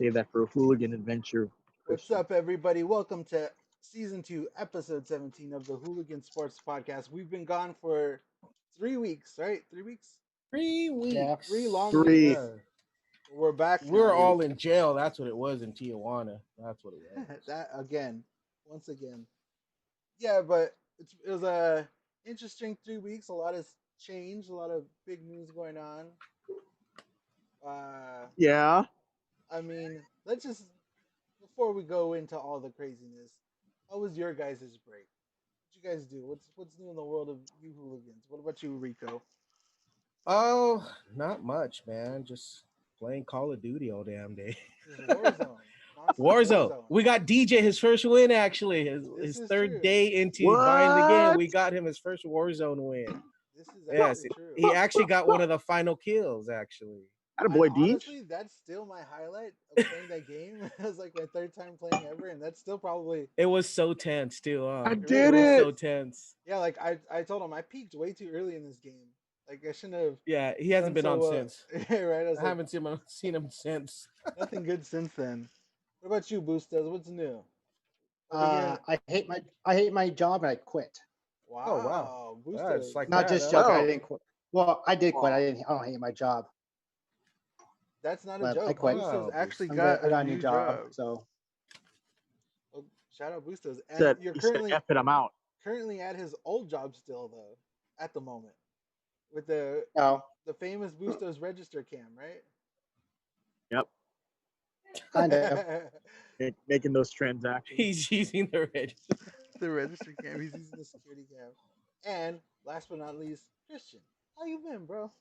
save that for a hooligan adventure, What's Christian. up, everybody? Welcome to season 2, episode 17 of the Hooligan Sports Podcast. We've been gone for 3 weeks, right? 3 weeks? 3 3 weeks. long Three. weeks. Yeah. We're back We're now. all in jail. That's what it was in Tijuana. That's what it was. That again, once again. Yeah, but it was a interesting 3 weeks. A lot has changed. A lot of big news going on. Uh, Yeah. I mean, let's just before we go into all the craziness. How was your guys' break? What you guys do? What's new in the world of you hooligans? What about you, Rico? Oh, not much, man. Just playing Call of Duty all damn day. Just Warzone, nonstop Warzone. Warzone. We got DJ his first win actually. This His is third true. day into buying the game. What? We got him his first Warzone win. This is Yes, actually true. he actually got one of the final kills actually. And Attaboy, Deej. honestly, that's still my highlight of playing that game. It was like my third time playing ever, and that's still probably It was so tense too. I it It really did was was. it. so tense. Yeah, like I told him I peaked way too early in this game. Like I shouldn't have Yeah, he hasn't done been on so since. right? I was I like, haven't seen him since. nothing good since then. What about you, Boostas? What's new? Over here. I hate my job and I quit. Oh wow. Wow, It's Boostas. like Not that. just Huh? joking. I Oh. didn't quit. Well, I did quit. Aw. I don't hate my job, That's not a but I joke. quit. Boostas Wow, actually Boostas. got I a got a new new job. job. So Oh, shout out Boostas. And Said you're he said currently F it, I'm out. at his old job still though, at the moment. With the no, the famous Boostas register cam, right? Yep. kind of. Making those transactions. He's using the register. The register cam. He's using the security cam. And last but not least, Christian. How you been, bro?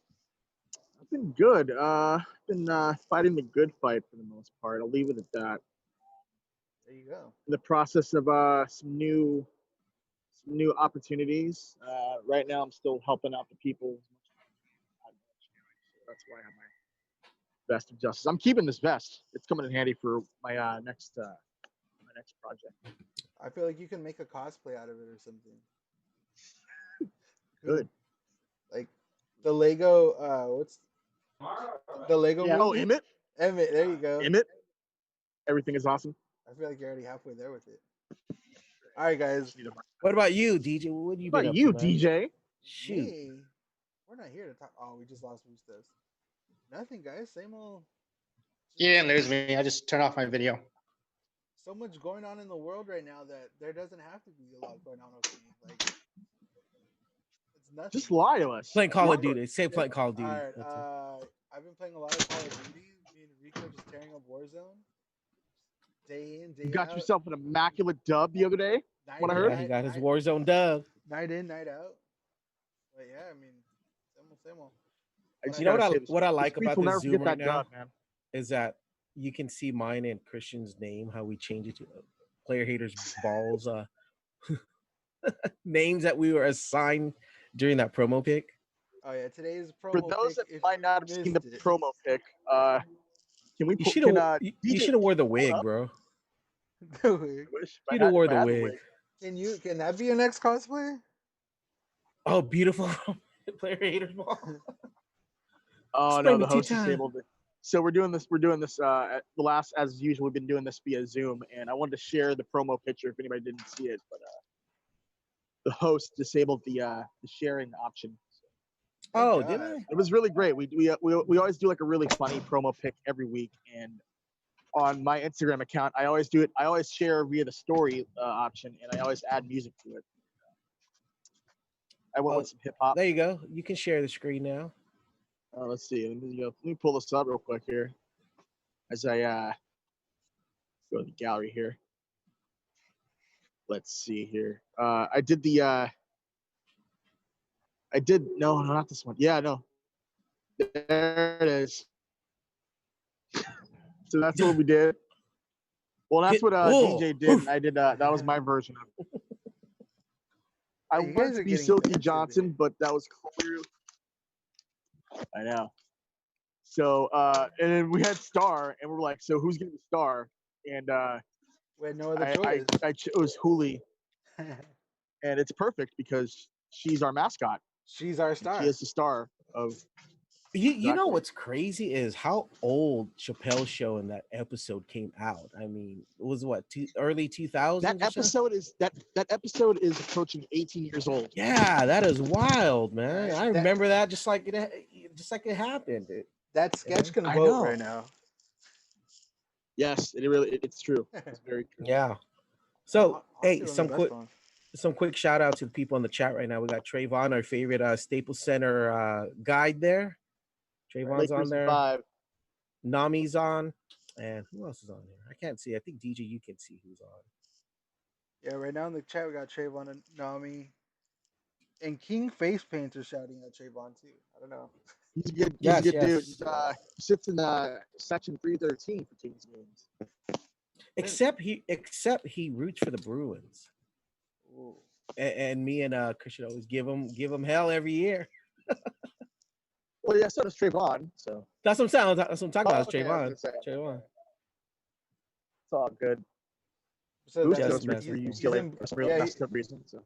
I've been good. Been fighting the good fight for the most part. I'll leave it at that. There you go. In the process of some new opportunities. Right now, I'm still helping out the people as much as I can. So that's why I have my vest of justice. I'm keeping this vest. It's coming in handy for my next project. I feel like you can make a cosplay out of it or something. Good. Like the Lego what's the Lego Yeah. Oh, movie? Emmett. Emmett, there you go. Emmett. Everything is awesome. I feel like you're already halfway there with it. All right, guys. Just need a mic. What about you, DJ? What have you What been about up you, to, man? DJ? Shoot. Me, we're not here to talk. Oh, we just lost Boostas. Nothing, guys. Same old. You didn't lose me. I just turned off my video. So much going on in the world right now that there doesn't have to be a lot going on with me. Like it's nothing. Just lie to us. Playing Call Lie of to us. Duty. Say playing Call of Duty. All right. That's it. I've been playing a lot of Call of Duty. Me and Rico just tearing up Warzone. Day in, day You got out. yourself an immaculate dub the other day. Night what I in, heard? Yeah, he got his night- Warzone dub. Night in, night out. But yeah, I mean, same old. I just You know gotta say this. what I The like streets about will this never Zoom forget right that now dub, man. is that you can see mine and Christian's name, how we change it to player haters balls names that we were assigned during that promo pick. Oh yeah, today's promo. For those pick, that if might you not have seen the missed it. promo pic, can we You put? should Can have you DJ should have wore the pull it wig, up? bro. The wig. I wish You'd have wore the had wig. Can that be your next cosplay? Oh, beautiful player haters ball. Oh Spray no, me the two host times. disabled it. So we're doing this. At the last, as usual, we've been doing this via Zoom, and I wanted to share the promo picture if anybody didn't see it, but the host disabled the sharing option. Oh, God. did I? It was really great. We always do like a really funny promo pic every week, and on my Instagram account, I always do it. I always share via the story option, and I always add music to it. I went with some hip hop. There you go. You can share the screen now. Let's see. Let me pull this up real quick here. As I go to the gallery here. Let's see here. I did no, not this one. Yeah, no. There it is. So that's what we did. Well, that's what Whoa. DJ did. I did that was my version of it. I Hey, you wanted guys to are be getting Silky fancy Johnson, today. but that was clear. I know. So and then we had Star, and we're like, so who's gonna be Star? And We had no other I choice. chose Hooli, and it's perfect because she's our mascot. She's our And star. she is the star of You know Exactly. what's crazy is how old Chappelle's show in that episode came out. I mean, it was what early 2000s That or so. episode is approaching 18 years old. Yeah, that is wild, man. Right? I remember that just like it happened. That sketch can I vote know. right now. Yes, it's true. It's very true. Yeah. So hey, Honestly, one of the best ones. some quick shout out to the people in the chat right now. We got Trayvon, our favorite Staples Center guide there. Trayvon's on Lakers there. 5. Nami's on. And who else is on here? I can't see. I think DJ, you can see who's on. Yeah, right now in the chat we got Trayvon and Nami. And King Face Painter shouting at Trayvon too. I don't know. He's a good. He's Yes, a good dude. yes. He sits in section 313 for Kings games. Except he roots for the Bruins. Ooh. And me and Christian always give him hell every year. Well, yeah, so does Trayvon. So That's what I'm saying. That's what I'm talking about. okay, It's I was Trayvon. gonna say. Trayvon. It's all good. So Boost Just goes for messing with him. UCLA for some real messed up reason. So.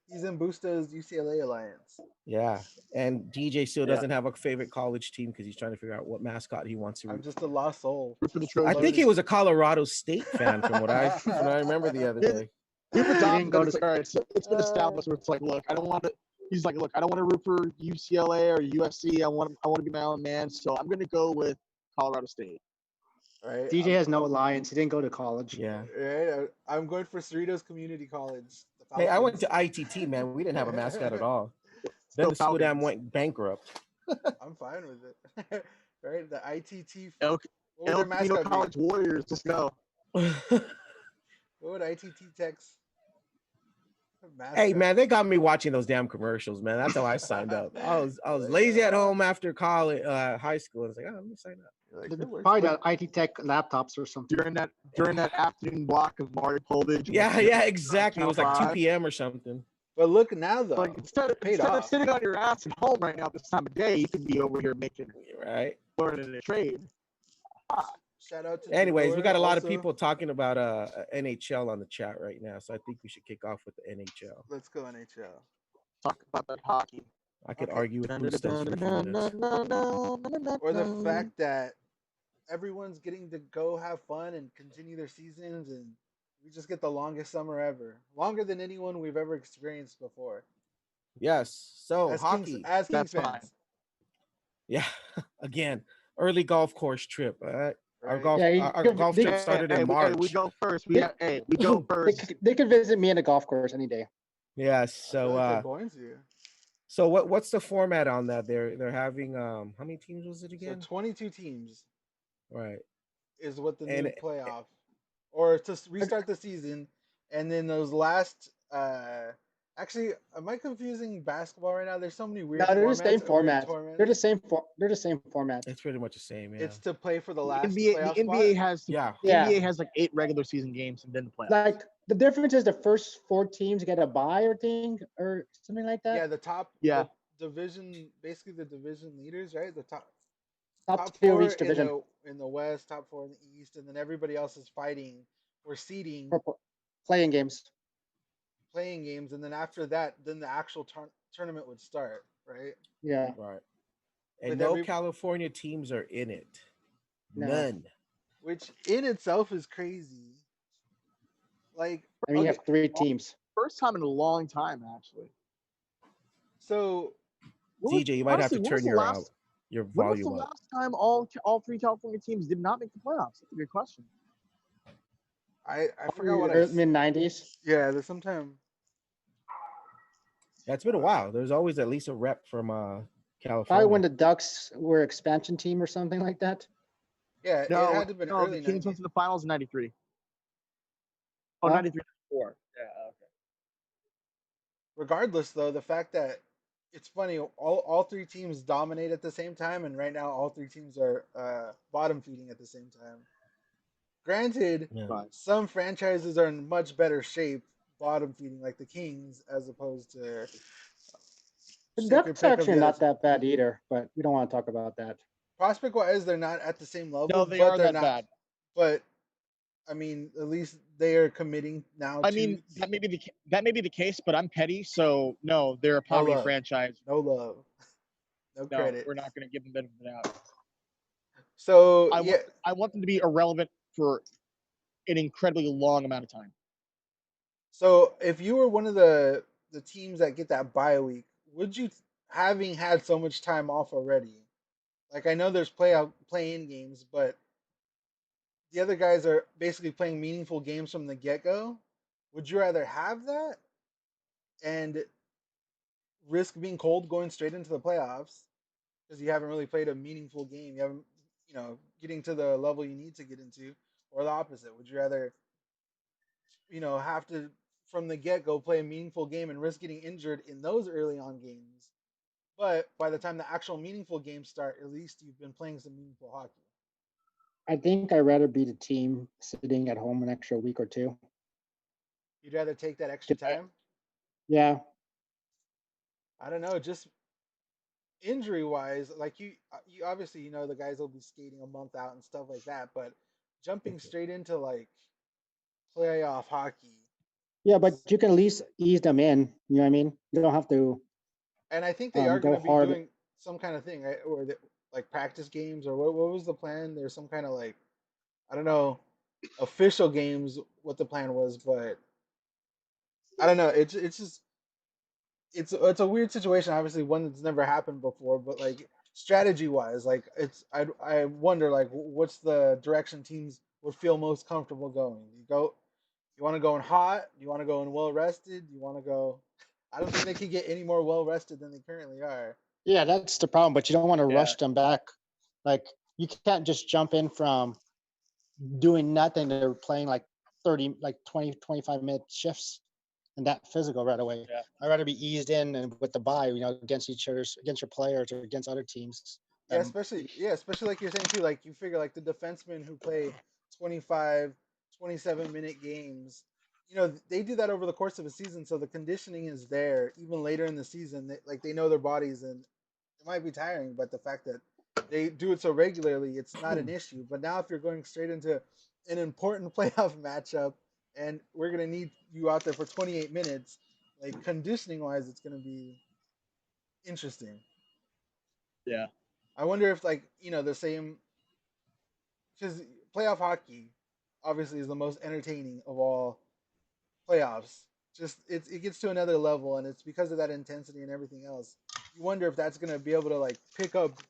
He's in Busta's UCLA alliance. Yeah. And DJ still Yeah. doesn't have a favorite college team because he's trying to figure out what mascot he wants to I'm root. just a lost soul. Root for the I Trojans. think he was a Colorado State fan from what I remember the other day. We've adopted go that. to- It's like, all right, so it's been established where it's like, look, I don't want to. He's like, look, I don't want to root for UCLA or USC. I want to be my own man. So I'm going to go with Colorado State. Right? DJ has no alliance. He didn't go to college. Yeah. Right? I'm going for Cerritos Community College. The Hey, I went to Falcons. ITT, man. We didn't have a mascot at all. Still Then the school damn Falcons. went bankrupt. I'm fine with it. Right? The ITT. El What would their Camino mascot College be? Warriors. Just go. What would ITT Tech's mascot? Hey man, they got me watching those damn commercials, man. That's how I signed up. I was lazy at home after college, high school. I was like, oh, let me sign up. Like, that works. Probably the IT Tech laptops or something. During that afternoon block of Mario Povich. Yeah, exactly. It was like 2 5. p.m. or something. But look now though. Like instead of off. sitting on your ass at home right now this time of day, you could be over here Right. learning a trade. Shout out to Anyways, we Jador got a lot of also. people talking about NHL on the chat right now, so I think we should kick off with the NHL. Let's go NHL. Talk about that hockey. I could Okay. argue with Bustos for a few minutes. Or the fact that everyone's getting to go have fun and continue their seasons, and we just get the longest summer ever, longer than anyone we've ever experienced before. Yes. So As hockey. Kings, as Kings That's fans, Yeah. Again, early golf course trip. Our right? golf Yeah, our you- golf they- trip started Hey, in we March. go first. We go first. They could visit me in a golf course any day. Yeah. I feel like they're So going to. so what's the format on that? They're having how many teams was it So again? 22 teams Right. is what the new And- playoff, or to restart the season, and then those last. Actually, am I confusing basketball right now? There's so many weird. No, they're the same formats and weird format. tournaments. They're the same. They're the same format. It's pretty much the same. Yeah. It's to play for the The last NBA, playoff the NBA spot. has Yeah. the Yeah. NBA has like 8 regular season games and then the playoffs. Like the difference is the first 4 teams get a bye or thing or something like that. Yeah, the top. Yeah. The division, basically the division leaders, right? The top top 2 four each division. in the West, top 4 in the East, and then everybody else is fighting or seeding, For playing games. playing games, and then after that, then the actual tournament would start, right? Yeah. Right. And With no every- California teams are in it. No. None. Which in itself is crazy. Like, I mean, you okay, have 3 teams. First time in a long time, actually. so What was- DJ, you might have to honestly, when was turn the your last- your When was the volume up. last time all 3 California teams did not make the playoffs? That's a good question. I forgot what I Mid 90s. yeah. There's sometime Yeah, it's been a while. There's always at least a rep from California. Probably when the Ducks were expansion team or something like that. yeah. No, it had to have been no, early the Kings 90s. went to the finals in '93. Oh, Huh? 93, 94. Yeah, okay. Regardless, though, the fact that it's funny, all 3 teams dominate at the same time, and right now all 3 teams are bottom feeding at the same time. Granted, Yeah. Right. some franchises are in much better shape, bottom feeding, like the Kings, as opposed to. The Shake your Ducks pick of actually the not other- that bad either, but we don't want to talk about that. Prospect wise, they're not at the same level. No, they but are they're that not, bad. But I mean, at least they are committing now. I to mean, that may be the case, but I'm petty, so no, they're a poverty love. franchise. no love. No No, credit. we're not going to give them the benefit of the doubt. So I want them to be irrelevant for an incredibly long amount of time. So if you were one of the teams that get that bye week, would you, having had so much time off already? Like I know there's play-in games, but the other guys are basically playing meaningful games from the get-go. Would you rather have that and risk being cold going straight into the playoffs because you haven't really played a meaningful game? You haven't, getting to the level you need to get into, or the opposite? Would you rather, have to from the get go play a meaningful game and risk getting injured in those early on games? But by the time the actual meaningful games start, at least you've been playing some meaningful hockey. I think I'd rather be the team sitting at home an extra week or two. You'd rather take that extra time? Yeah. I don't know, just injury wise, like you obviously the guys will be skating a month out and stuff like that, but jumping straight into like playoff hockey. Yeah, but you can at least ease them in. You know what I mean? You don't have to. And I think they are go going to be hard. doing some kind of thing, right? Or like practice games, or what was the plan? There's some kind of like, I don't know, official games, what the plan was, but I don't know. It's just it's a weird situation. Obviously, one that's never happened before, but like strategy wise, like I wonder like what's the direction teams would feel most comfortable going. You want to go in hot? You want to go in well rested? You want to go? I don't think they could get any more well rested than they currently are. Yeah, that's the problem. But you don't want to Yeah. rush them back. Like you can't just jump in from doing nothing to playing like 30, like 20, 25-minute shifts and that physical right away. Yeah. I'd rather be eased in and with the bye, against against your players or against other teams. Yeah, especially like you're saying too, like you figure like the defensemen who play 25, 27-minute games, they do that over the course of a season, so the conditioning is there even later in the season. They know their bodies, and it might be tiring, but the fact that they do it so regularly, it's not an issue. But now if you're going straight into an important playoff matchup and we're going to need you out there for 28 minutes, like conditioning wise, it's going to be interesting. Yeah. I wonder if the same, because playoff hockey obviously is the most entertaining of all playoffs. Just it gets to another level, and it's because of that intensity and everything else. You wonder if that's gonna be able to like pick up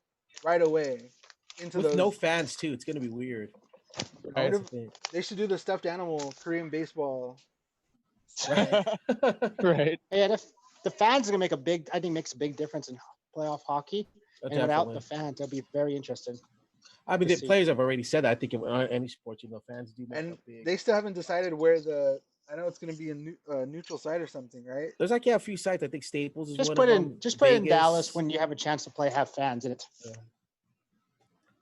right away into With those. no fans too, it's gonna be weird. I wonder That's the thing. if they should do the stuffed animal Korean baseball. Right. Yeah, the fans are gonna make I think makes a big difference in playoff hockey. And without the Definitely. fans, that'll be very interesting. I mean, to the see. players have already said that. I think in any sport, fans do make And a big. they still haven't decided where the. I know it's gonna be a neutral site or something, right? There's like a few sites. I think Staples is Just one put of in them. just put in Vegas. Dallas when you have a chance to have fans in it. Yeah.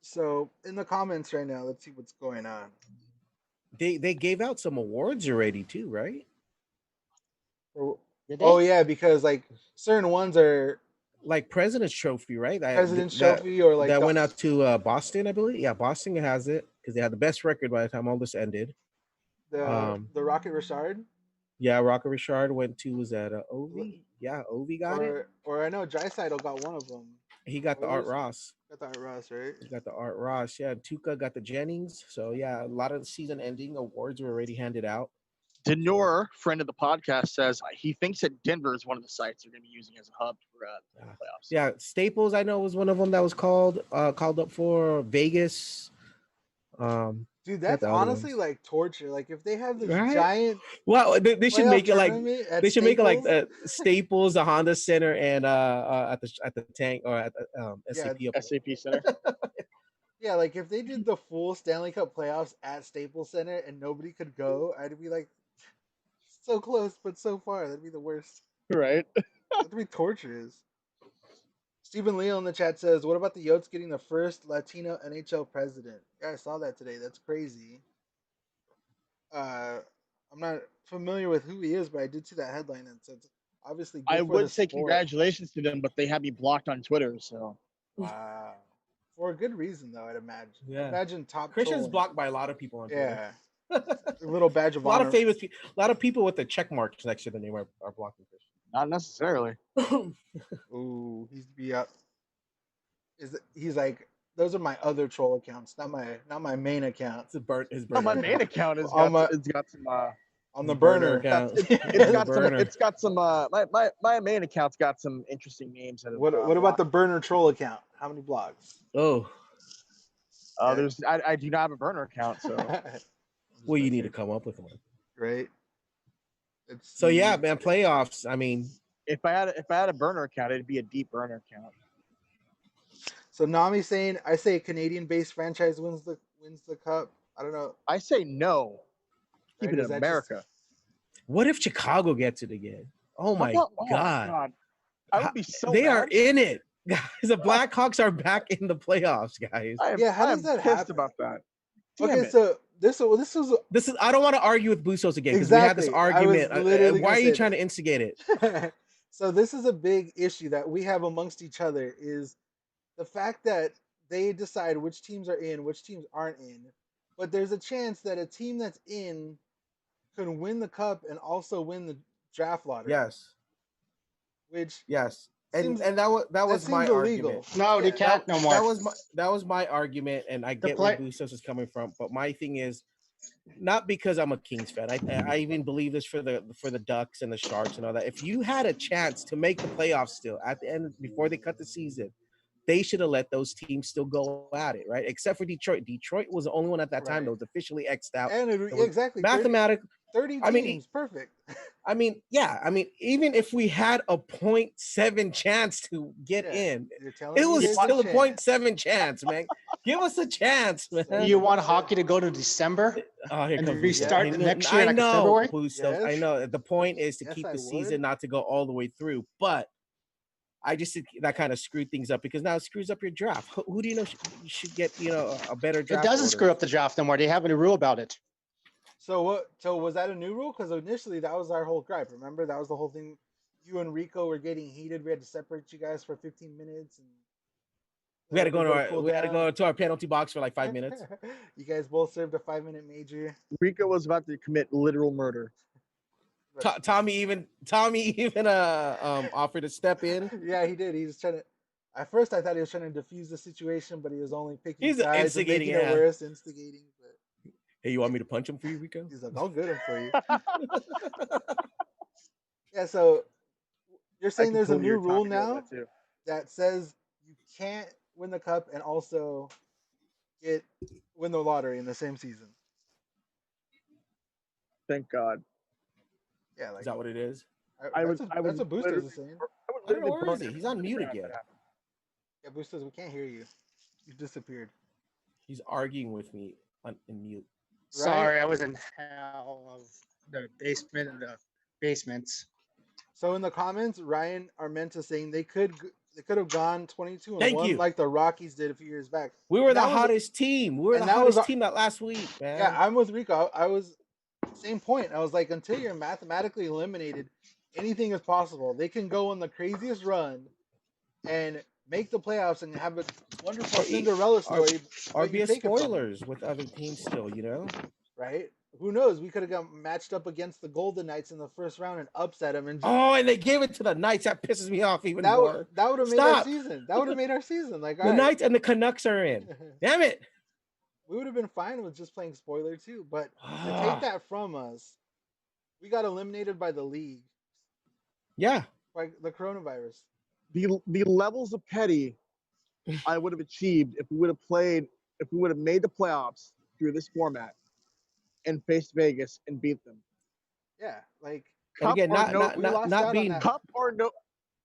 So in the comments right now, let's see what's going on. They gave out some awards already too, right? Did they? Oh yeah, because like certain ones are Like President's Trophy, right? President's Trophy or like that the, went out to Boston, I believe. Yeah, Boston has it because they had the best record by the time all this ended. the Rocket Richard. Yeah, Rocket Richard went to was that Ovi? Yeah, Ovi got it. Or I know Drysaitel got one of them. He got the Art Ross. Got the Art Ross, right? He got the Art Ross. Yeah, Tuca got the Jennings. So yeah, a lot of the season-ending awards were already handed out. Denor, friend of the podcast, says he thinks that Denver is one of the sites they're going to be using as a hub for the playoffs. Yeah, Staples I know was one of them that was called up for Vegas. Dude, that's honestly like torture. Like if they have this giant, well, they should make it like they should make it like Staples, the Honda Center, and at the tank or at the SAP Center. Yeah, like if they did the full Stanley Cup playoffs at Staples Center and nobody could go, I'd be like, so close but so far. That'd be the worst. Right. That'd be torturous. Stephen Leal in the chat says, "What about the Yotes getting the first Latino NHL president?" Yeah, I saw that today. That's crazy. I'm not familiar with who he is, but I did see that headline, and so it's obviously good I for would the say sport. congratulations to them, but they had me blocked on Twitter. So wow, for a good reason though, I'd imagine. Yeah. Imagine top. Christian's trolling. blocked by a lot of people on Twitter. Yeah. A little badge of a lot honor. of famous people, a lot of people with the check marks next to the name are blocking Christian. Not necessarily. Ooh, he's be up. He's like, those are my other troll accounts, not my main account. It's his No, burner my main account. account has On my- got some On the His burner burner. account. it's got some Burner. my main account's got some interesting names that have What about blocked. the burner troll account? How many blocks? Oh, I do not have a burner account, so well, you need to come up with one. Right. It's So yeah, man, playoffs. I mean, if I had a burner account, it'd be a deep burner account. So Nami's saying, I say a Canadian-based franchise wins the cup. I don't know. I say no. Keep Right, it is in that America. what if Chicago gets it again? Oh my Oh, god. I would be so They are mad. in it. Guys, the Blackhawks are back in the playoffs, guys. How does that happen? Pissed about that. Damn Okay, it. so this was This is I don't want to argue with Bustos again because we had this Exactly. I was argument. literally Why gonna are you say trying that. to instigate it? So this is a big issue that we have amongst each other is the fact that they decide which teams are in, which teams aren't in. But there's a chance that a team that's in can win the cup and also win the draft lottery. Yes. Which Yes. seems, And that was my seems illegal. argument. No, they can't no more. That was my argument, and I get where Bustos is coming from. But my thing is, not because I'm a Kings fan. I even believe this for the Ducks and the Sharks and all that. If you had a chance to make the playoffs still at the end before they cut the season, they should have let those teams still go at it, right? Except for Detroit. Detroit was the only one at that time that was officially X'd out. And exactly Mathematically, 30 teams, I mean, perfect. I mean, yeah. I mean, even if we had a 0.7 chance to get in, it was still a 0.7 chance, man. Give us a chance, man. Do you want hockey to go to December Oh, here and comes restart Bustos. next year, I like in know, February? Bustos. Yes. I know. The point is to Yes, keep I the would. season, not to go all the way through. But I just think that kind of screwed things up because now it screws up your draft. Who do you know should get a better It draft? doesn't order? screw up the draft no more. They have a rule about it. So what? So was that a new rule? Because initially that was our whole gripe. Remember, that was the whole thing. You and Rico were getting heated. We had to separate you guys for 15 minutes, and We had to go down. to our penalty box for like 5 minutes. You guys both served a 5-minute major. Rico was about to commit literal murder. Tommy even offered to step in. Yeah, he did. He was trying to. At first, I thought he was trying to defuse the situation, but he was only picking He's sides and instigating, making it yeah. worse, instigating. But Hey, you want me to punch him for you, Rico? he's like, "I'll get him for you." Yeah. So you're saying there's a new rule now that says you can't win the cup and also win the lottery in the same season. Thank God. Yeah, like Is that what it is? that's what Boosters is saying. I don't know where is he. He's on mute again. Yeah, Boosters, we can't hear you. You disappeared. He's arguing with me in mute. Sorry, I was in hell of the basement and the basements. So in the comments, Ryan Armenta saying they could have gone 22-1 Thank you. like the Rockies did a few years back. We were the hottest team. We were the hottest team that last week, man. Yeah, I'm with Rico. I was same point. I was like, until you're mathematically eliminated, anything is possible. They can go on the craziest run and make the playoffs and have a wonderful Cinderella story. Or be a spoilers with other teams still, you know? Right? Who knows? We could have got matched up against the Golden Knights in the first round and upset them. And and they gave it to the Knights. That pisses me off even more. That would have made our season. That would have made our season. Like the Knights and the Canucks are in. Damn it! We would have been fine with just playing spoiler too. But to take that from us, we got eliminated by the league. Yeah. By the coronavirus. The levels of petty I would have achieved if we would have made the playoffs through this format and faced Vegas and beat them. Yeah, like again, not being cup or no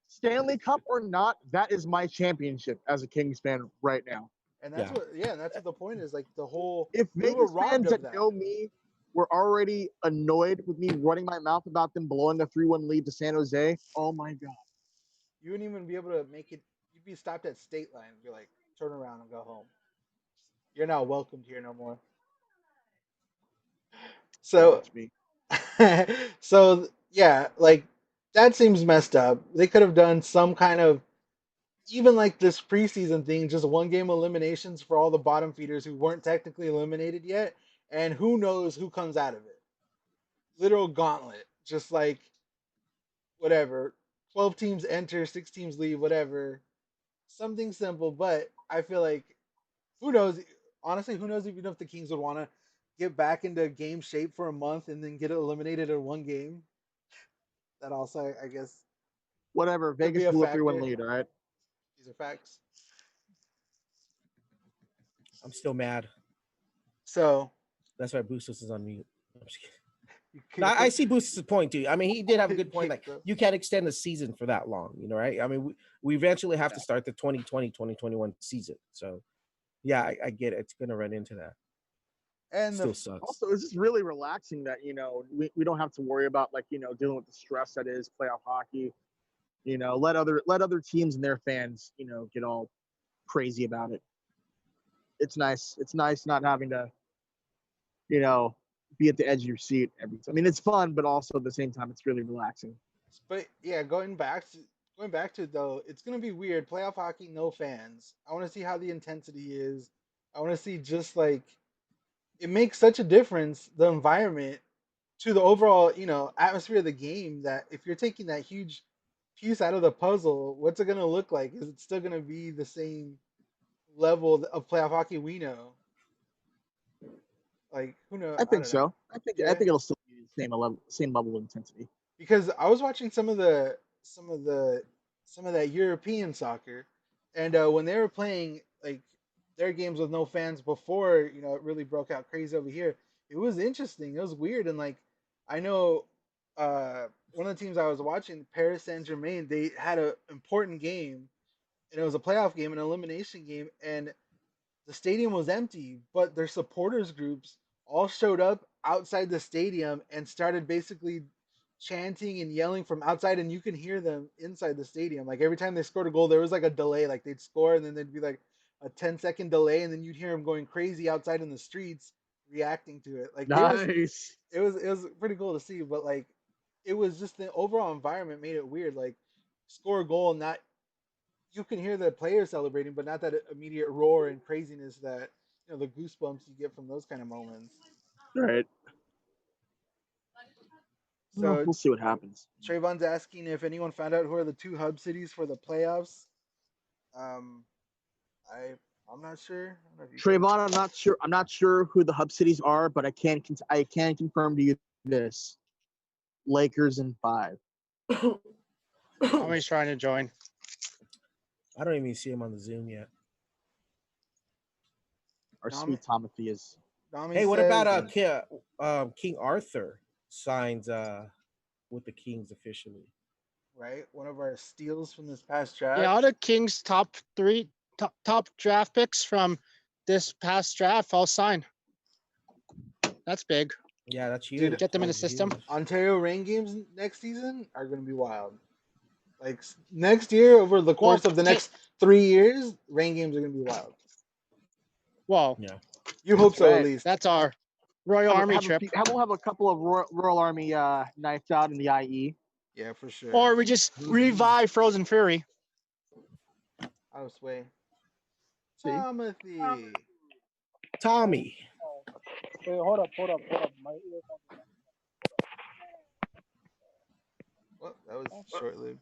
Stanley Cup or not, that is my championship as a Kings fan right now. And that's what the point is. Like the whole if Vegas fans that know me were already annoyed with me running my mouth about them blowing the 3-1 lead to San Jose, oh my God. You wouldn't even be able to make it. You'd be stopped at state line and be like, turn around and go home. You're not welcomed here no more. So, so yeah, like that seems messed up. They could have done some kind of, even like this preseason thing, just 1-game eliminations for all the bottom feeders who weren't technically eliminated yet, and who knows who comes out of it. Literal gauntlet, just like whatever. 12 teams enter, 6 teams leave, whatever. something simple, but I feel like who knows? Honestly, who knows even if the Kings would want to get back into game shape for a month and then get eliminated in one game. That also, I guess, Whatever. could be Vegas a blew a 3-1 factor. lead. All right. These are facts. I'm still mad. So That's why Bustos is on mute. I'm just kidding. you No, I can't- see Bustos' point too. I mean, he did have a good point. Like, bro. you can't extend the season for that long, right? I mean, we eventually have to start the 2020-2021 season. So, yeah, I get it. It's going to run into that. And Still sucks. Also, it's just really relaxing that we don't have to worry about dealing with the stress that is playoff hockey. Let other teams and their fans get all crazy about it. It's nice. It's nice not having to be at the edge of your seat every time. I mean, it's fun, but also at the same time, it's really relaxing. But yeah, going back to it though, it's gonna be weird. Playoff hockey, no fans. I want to see how the intensity is. I want to see just like it makes such a difference, the environment to the overall, atmosphere of the game. That if you're taking that huge piece out of the puzzle, what's it gonna look like? Is it still gonna be the same level of playoff hockey we know? Like who knows? I I think don't know. so. I think Yeah. it'll still be the same level of intensity. Because I was watching some of that European soccer, and when they were playing like their games with no fans before, it really broke out crazy over here. It was interesting. It was weird, and like I know one of the teams I was watching, Paris Saint Germain, they had an important game, and it was a playoff game, an elimination game, and the stadium was empty, but their supporters groups all showed up outside the stadium and started basically chanting and yelling from outside, and you can hear them inside the stadium. Like every time they scored a goal, there was like a delay. Like they'd score, and then there'd be like a 10-second delay, and then you'd hear them going crazy outside in the streets reacting to it. Like Nice. it was pretty cool to see, but like it was just the overall environment made it weird. Like score a goal, and not you can hear the players celebrating, but not that immediate roar and craziness that the goosebumps you get from those kind of moments. Right. Well, So we'll see what happens. Trayvon's asking if anyone found out who are the two hub cities for the playoffs. I'm not sure. I don't know if you can- Trayvon, I'm not sure who the hub cities are, but I can confirm to you this: Lakers in 5. Always trying to join. I don't even see him on the Zoom yet. Our Nami- sweet Timothy is. Nami Hey, what says- about King Arthur signs with the Kings officially? right? One of our steals from this past draft. Yeah, all the Kings top draft picks from this past draft all signed. That's big. Yeah, that's huge. Dude, Get them in the That's system. huge. Ontario Reign games next season are going to be wild. Like next year, over the course of the next 3 years, Reign games are going to be wild. Whoa, Yeah. You hope so, at Right. least. that's our Royal Army trip. We'll have a couple of Royal Army nights out in the IE. Yeah, for sure. Or we just revive Frozen Fury. I was sway. See? Timothy. Tommy. Wait, hold up. My earphones. Well, that was short-lived.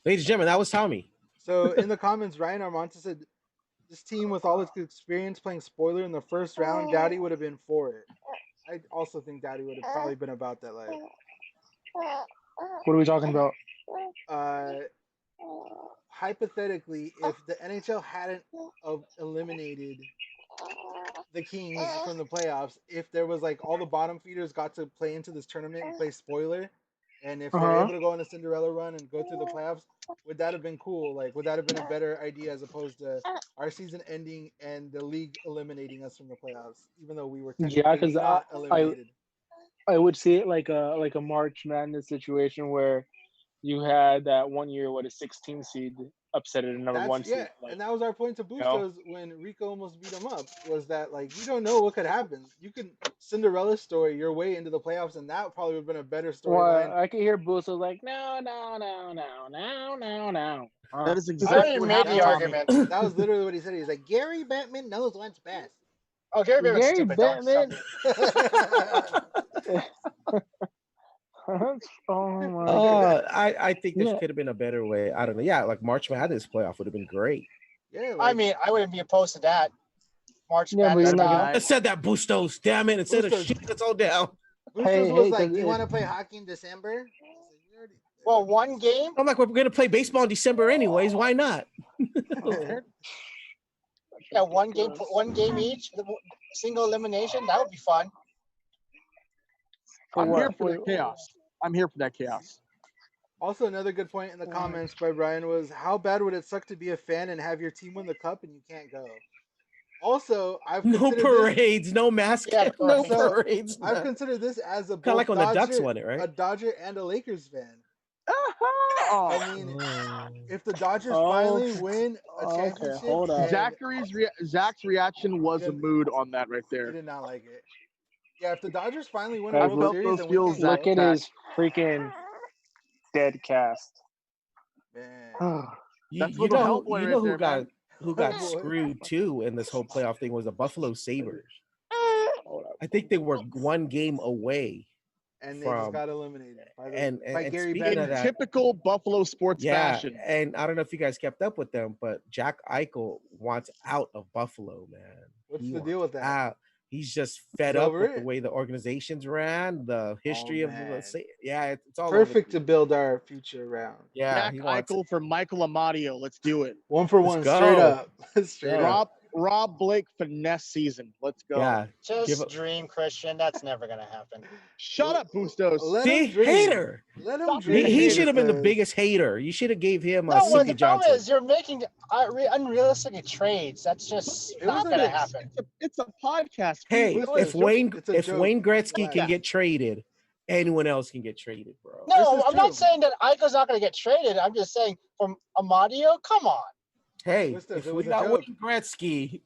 Ladies and gentlemen, that was Tommy. So in the comments, Ryan Armanta said, this team with all its experience playing spoiler in the first round, Dowdy would have been for it. I also think Dowdy would have probably been about that life. What are we talking about? Hypothetically, if the NHL hadn't eliminated the Kings from the playoffs, if there was like all the bottom feeders got to play into this tournament and play spoiler, and if they're able to go on a Cinderella run and go through the playoffs, would that have been cool? Like, would that have been a better idea as opposed to our season ending and the league eliminating us from the playoffs, even though we were technically not eliminated? I would see it like a March Madness situation where you had that one year a 16 seed upset at another one seed. Like, and that was our point to Bustos when Rico almost beat him up, was that like you don't know what could happen. You can Cinderella story your way into the playoffs, and that probably would have been a better storyline. I could hear Bustos like, no. That is exactly I what made the happened. argument. That was literally what he said. He's like, Gary Bettman knows what's best. Oh, Gary Bettman's stupid. Don't- Bettman. Oh my god. I think there Yeah. could have been a better way. I don't know. Yeah, like March Madness playoff would have been great. Yeah, I mean, I wouldn't be opposed to that. March Yeah, but Madness you're not style. gonna. I said that Bustos. Damn it! Instead of Bustos. shit, it's all down. Boosters Hey, was hey, like, 'cause "Do you it- want to play hockey in December?" I said, "We already-" Well, one game. I'm like, we're gonna play baseball in December anyways. Why not? Yeah, one game each. Single elimination. That would be fun. For I'm what? here for that chaos. I'm here for that chaos. Also, another good point in the comments by Brian was, "How bad would it suck to be a fan and have your team win the cup and you can't go?" Also, I've No considered parades, no masks, Yeah, no parades. So, parades. I've considered this as a Kind of like both when the Ducks Dodger, won it, right? a Dodger and a Lakers fan. Oh, I mean, if the Dodgers Oh, finally win a okay, championship, hold up. and Zach's reaction was a didn't- mood on that right he there. did not like it. Yeah, if the Dodgers finally win a Guys, World look- Series those and we feels can't Look go, at his freaking dead cast. man. You, That's you little know, Hellboy you right know who there, got man. who got Hellboy. screwed too in this whole playoff thing was the Buffalo Sabres. Hold up. I think they were one game away. And they just From- got eliminated by, and by and Gary speaking of Bettman. that, Typical Buffalo sports yeah, fashion. and I don't know if you guys kept up with them, but Jack Eichel wants out of Buffalo, man. What's He the deal wants with that? out. He's just fed He's up over with the it? way the organizations ran, the history of man. the yeah, it's all Perfect to over. build our future around. Yeah, Jack he wants Eichel for Michael Amadio. Let's do it. One for Let's one, go. straight up. Straight Yeah. up. Rob Blake finesse season. Let's go. Yeah, Just Give a- dream, Christian. That's never gonna happen. Shut up, Bustos. Let see, him dream. hater. Let him Stop dream. being He hater. should have been the Bustos. biggest hater. You should have gave him a No, well, Suki the problem Johnson. is you're making unrealistic trades. That's just not Sure gonna it is. happen. It's a podcast. Hey, We know if it's Wayne It's a if joke. Wayne Gretzky Relax. can get traded, anyone else can get traded, bro. This No, is I'm true. not saying that Eichel's not gonna get traded. I'm just saying from Amadio, come on. Hey, Bustos, if it we was a got joke. Wayne Gretzky,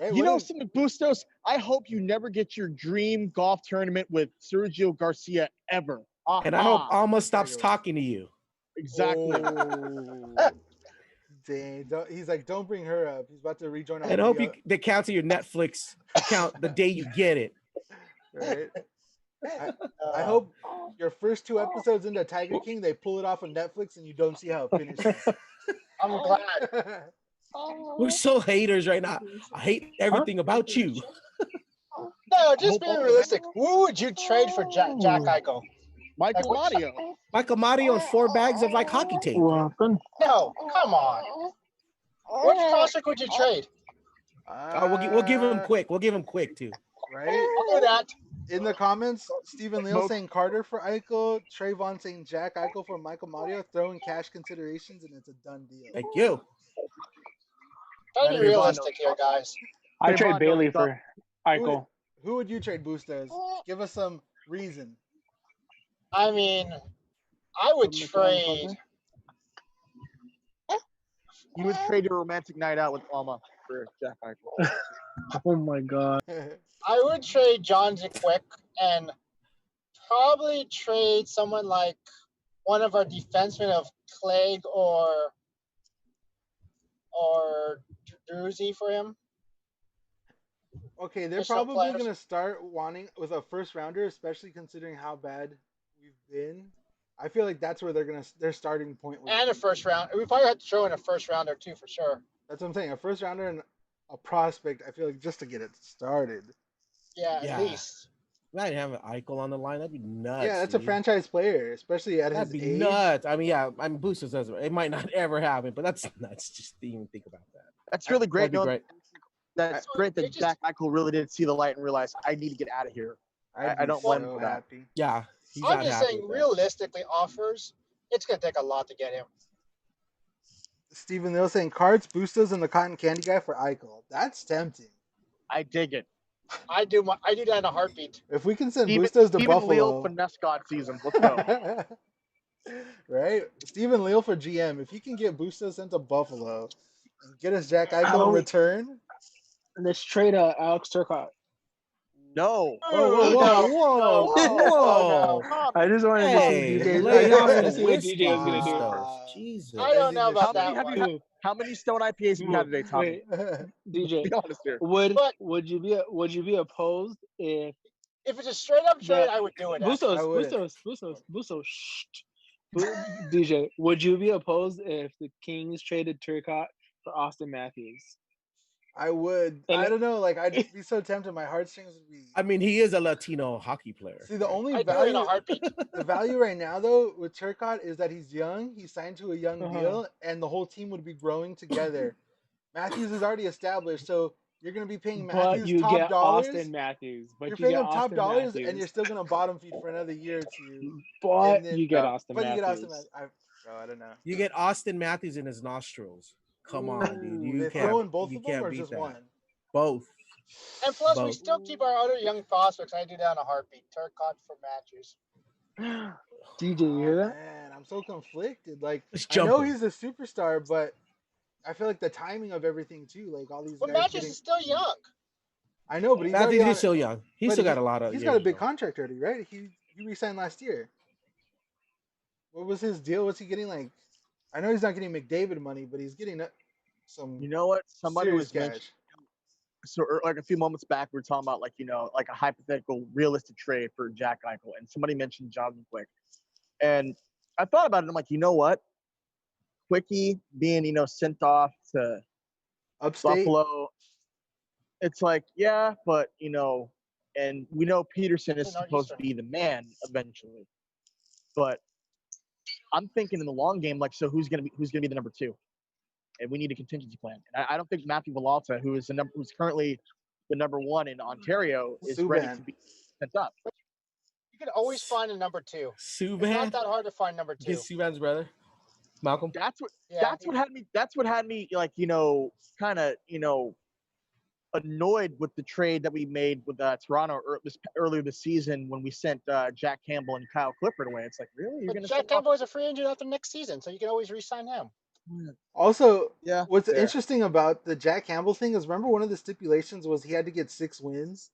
Right? You know Wayne- something, Bustos? I hope you never get your dream golf tournament with Sergio Garcia ever. and I hope Aha. Alma stops There you go. talking to you. Exactly. Oh. Dang. He's like, don't bring her up. He's about to rejoin our And I hope video, they cancel your Netflix account the day you get it. right? I hope your first 2 episodes into Tiger King, they pull it off on Netflix and you don't see how it finishes. I'm glad. We're so haters right now. I hate everything about you. No, just being realistic. Who would you trade for Jack Eichel? Michael Like, Amadio. Michael Mario and 4 bags of like hockey tape. What happened? No, come on. Which prospect would you trade? We'll give him quick. We'll give him quick too. Right? I'll do that. In the comments, Stephen Leal Smoke. saying Carter for Eichel, Trayvon saying Jack Eichel for Michael Mario, throwing cash considerations, and it's a done deal. Thank you. Try to be realistic here, guys. I Trayvon trade Bailey knows for Eichel. Who would you trade, Bustos? Give us some reason. I mean, I would trade. You would trade your romantic night out with Alma for Jack Eichel. Oh my god. I would trade John Quick and probably trade someone like one of our defensemen of Clegg or Druzy for him. Okay, they're Just some probably players. going to start wanting with a first rounder, especially considering how bad we've been. I feel like that's where their starting point would And be. a first round. We probably have to throw in a first rounder too, for sure. That's what I'm saying. A first rounder and a prospect, I feel like, just to get it started. Yeah, Yeah. at least. Not have an Eichel on the line. That'd be nuts. Yeah, that's a dude. franchise player, especially at That'd his be age. nuts. I mean, yeah, I mean, Boosters doesn't. It might not ever happen, but that's nuts. Just to even think about that. That's really great. That'd be knowing great. That's great that Jack Eichel really did see the light and realize I need to get out of here. I'd I be don't blame so him for that. happy. Yeah, he's I'm not just happy saying, with that. realistically, offers, it's going to take a lot to get him. Stephen Neal saying Cards, Bustos, and the Cotton Candy Guy for Eichel. That's tempting. I dig it. I do that in a heartbeat. If we can send Even Bustos to Leal Buffalo. finesse God season. Let's go. Right? Stephen Leal for GM. If you can get Bustos sent to Buffalo and get us Jack Eichel in return. Let's trade Alex Turcotte. No. Whoa, whoa, whoa, whoa! I just wanted Hey, to see DJ. lay I off wanted the to see what whiskey, DJ was gonna do. Bustos. Jesus. I don't know about How many that have one. you had? How many Stone IPAs have you had today, Tommy? Wait, DJ, Be honest here. would But- would you be opposed if If it's a straight up trade, But I would do it. Bustos, I wouldn't. Bustos, shh. DJ, would you be opposed if the Kings traded Turcotte for Austin Matthews? I would. And I don't know. Like I'd be so tempted. My heartstrings would be. I mean, he is a Latino hockey player. See, the only I'd do it in a value, heartbeat. the value right now though with Turcotte is that he's young. He's signed to a young Uh-huh. deal, and the whole team would be growing together. Matthews is already established, so you're going to be paying But Matthews you top get dollars. Austin Matthews. But You're you paying get him top Austin dollars, Matthews. and you're still going to bottom feed for another year or two. But and then- you get Yeah. Austin But you Matthews. get Austin Matthews. I don't know. You get Austin Matthews in his nostrils. Come on, dude. Ooh, You they can't. throw in both you of them can't or beat just that. one? Both. And plus, we Both. still keep our other young prospects. I do that in a heartbeat. Turcotte for Matthews. DJ, you hear that? Man, I'm so conflicted. Like Let's I jump know him. he's a superstar, but I feel like the timing of everything too. Like all these But guys Matthews getting. is still young. I know, but he's Matthews already is still young. He's but still got a lot of. He's years got a to big go. contract already, right? He re-signed last year. What was his deal? What's he getting? Like, I know he's not getting McDavid money, but he's getting some You know what? Somebody serious was cash. mentioning. So like a few moments back, we were talking about like like a hypothetical, realistic trade for Jack Eichel, and somebody mentioned Jonathan Quick, and I thought about it. I'm like, you know what? Quickie being sent off to Upstate. Buffalo, it's like but and we know Peterson is No, supposed to Eastern. be the man eventually, but I'm thinking in the long game, like, so who's gonna be the number two? And we need a contingency plan. And I don't think Matthew Villalta, who's currently the number one in Ontario, is ready Subban. to be sent up. You can always find a number two. It's not Subban. that hard to find number two. Get Subban's brother, Malcolm. That's what Yeah, That's what had me like kind of annoyed with the trade that we made with Toronto earlier this season when we sent Jack Campbell and Kyle Clifford away. It's like, really, you're but going to Jack send off? Campbell is a free agent after next season, so you can always re-sign him. Also, Yeah, what's fair. interesting about the Jack Campbell thing is, remember one of the stipulations was he had to get 6 wins.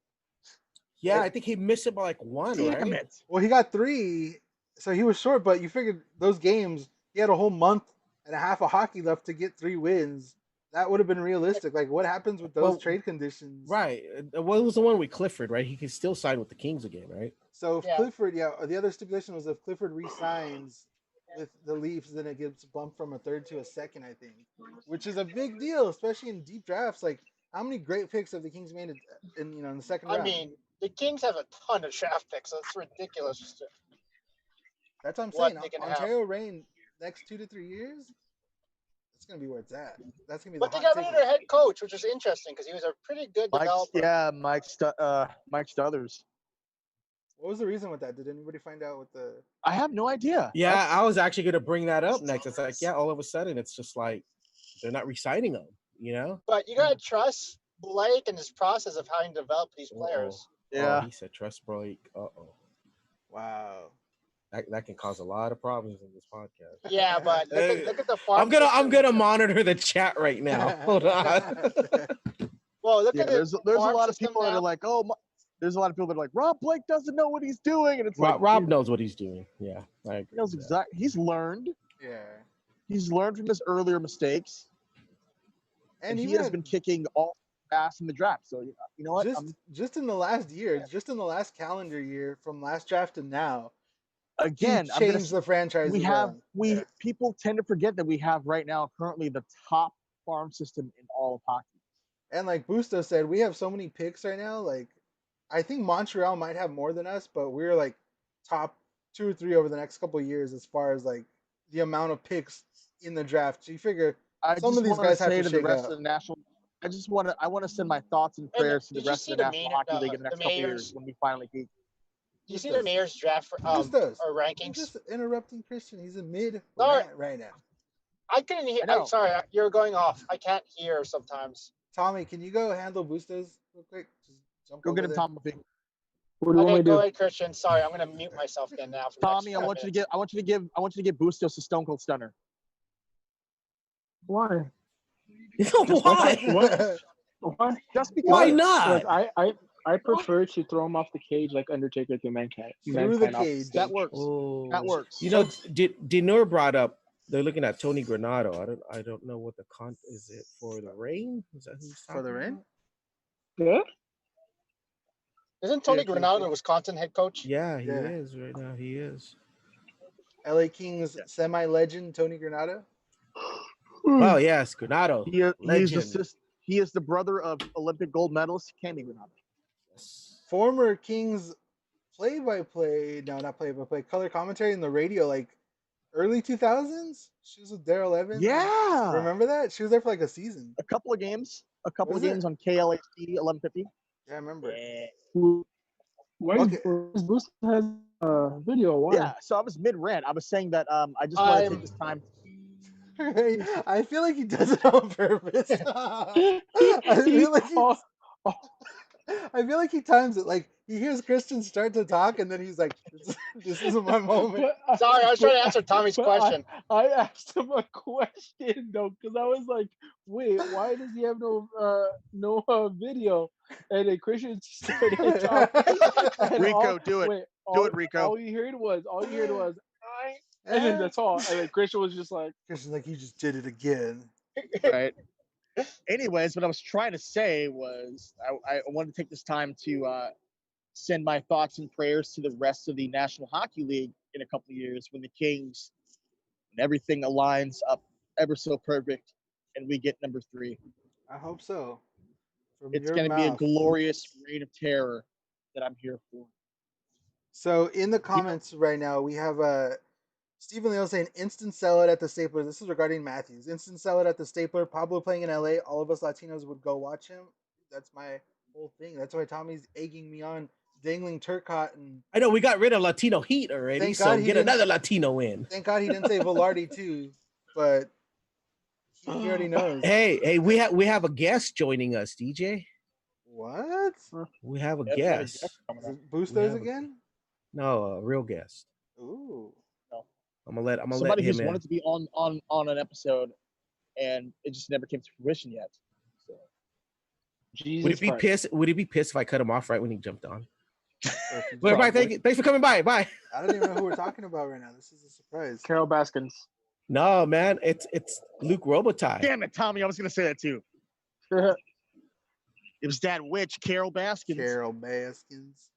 Yeah, I think he missed it by like one, Damn right? it! Well, he got 3, so he was short. But you figured those games, he had a whole month and a half of hockey left to get 3 wins. That would have been realistic. Like, what happens with those Well, trade conditions? Right. What was the one with Clifford, right? He can still sign with the Kings again, right? So if Yeah. Clifford, the other stipulation was if Clifford re-signs with the Leafs, then it gets bumped from a third to a second, I think, which is a big deal, especially in deep drafts. Like, how many great picks have the Kings made in the second I round? mean, the Kings have a ton of draft picks, so it's ridiculous. That's what I'm what saying. they can have. Ontario Reign next 2 to 3 years, it's gonna be where it's at. That's gonna be But the they hot got rid of ticket. their head coach, which is interesting because he was a pretty good developer. Mike Stothers. What was the reason with that? Did anybody find out what the? I have no idea. Yeah, I was actually going to bring that up next. It's like, all of a sudden, it's just like they're not re-signing them, But you gotta trust Blake and his process of how he developed these players. Yeah. Oh, he said trust Blake. Uh-oh. Wow. That can cause a lot of problems in this podcast. Yeah, but look at the farm. I'm gonna system. monitor the chat right now. Hold on. Well, look Yeah, at the there's a farm lot of system people that now. are like, there's a lot of people that are like, Rob Blake doesn't know what he's doing, and it's like, Rob dude, knows what he's doing. Yeah, I agree. he knows with that. exactly. He's learned. Yeah. He's learned from his earlier mistakes, and he even has been kicking all ass in the draft. So you know what? just in the last year, just in the last calendar year, from last draft to now, Again, he changed the franchise. People tend to forget that we have right now currently the top farm system in all of hockey. And like Busto said, we have so many picks right now. Like, I think Montreal might have more than us, but we're like top 2 or 3 over the next couple of years as far as like the amount of picks in the draft. So you figure some of these guys have to the shake rest up. of the national. I want to send my thoughts and prayers to the did you rest see of the the National mayor- Hockey League in the next the couple of mayor's- years when we finally peak. Do you see the mayor's draft for Bustos. or You're rankings? just interrupting Christian. He's in mid Sorry. rant right now. I couldn't hear. I know. I'm sorry, you're going off. I can't hear sometimes. Tommy, can you go handle Bustos real quick? Just jump Go over get him, there. Tommy. What do you want Okay, me to go do? ahead, Christian. Sorry, I'm gonna mute myself again now. For the Tommy, next I want 5 you to minutes. give Bustos a Stone Cold Stunner. Why? Why? Why? Just because. Why not? Look, I prefer to throw him off the cage like Undertaker through mankind. Through the mankind off cage. That works. Oh. That works. Dinur brought up. They're looking at Tony Granado. I don't know what the is it for the Reign? Is that who he's For the talking Reign? about? Yeah. Isn't Tony Yeah, Granado the Wisconsin head coach? Yeah, he Yeah. is right now. He is. LA Kings semi-legend Tony Granado. Oh yes, Granado. He is Legend. he is the brother of Olympic gold medalist Cammy Granado. Yes. Former Kings play-by-play, no, not play-by-play, color commentary in the radio, like early 2000s. She was with Daryl Evans. Yeah, Remember that? She was there for like a season. a couple of games Was it? on KLHD 1150. Yeah, I remember. Why Okay. is Boost has a video? Why? Yeah, so I was mid rant. I was saying that I just want to take this time. I feel like he does it on purpose. I feel like I feel like he times it. Like he hears Christian start to talk, and then he's like, "This isn't my moment." Sorry, I was trying to answer Tommy's question. I asked him a question though, because I was like, "Wait, why does he have no video?" And then Christian started talking. And Rico, do it. Do it, Rico. All you heard was, and then that's all. And then Christian was just like, Christian's like, "You just did it again." Right. Anyways, what I was trying to say was I wanted to take this time to send my thoughts and prayers to the rest of the National Hockey League in a couple of years when the Kings and everything aligns up ever so perfect and we get number 3. I hope so. From It's your going to be a mouth. glorious reign of terror that I'm here for. So in the comments right now, we have Stephen Leal saying instant sellout at the Stapler. This is regarding Matthews. Instant sellout at the Stapler. Pablo playing in LA. All of us Latinos would go watch him. That's my whole thing. That's why Tommy's egging me on, dangling Turcotte. And I know we got rid of Latino Heat already, Thank so God he get didn't- another Latino in. thank God he didn't say Velarde too, but he already knows. Hey, we have a guest joining us, DJ. What? We have a Yep, guest. Is coming up. it Bustos have a- again? No, a real guest. Ooh. I'm gonna let Somebody him who's in. wanted to be on an episode and it just never came to fruition yet. So Jesus Would he be Christ. pissed? Would he be pissed if I cut him off right when he jumped on? Or if you Well, everybody, just- thanks for coming by. Bye. I don't even know who we're talking about right now. This is a surprise. Carol Baskins. No, man, it's Luke Robitaille. damn it, Tommy, I was gonna say that too. Uh, It was that witch, Carol Baskins, Carol Baskins.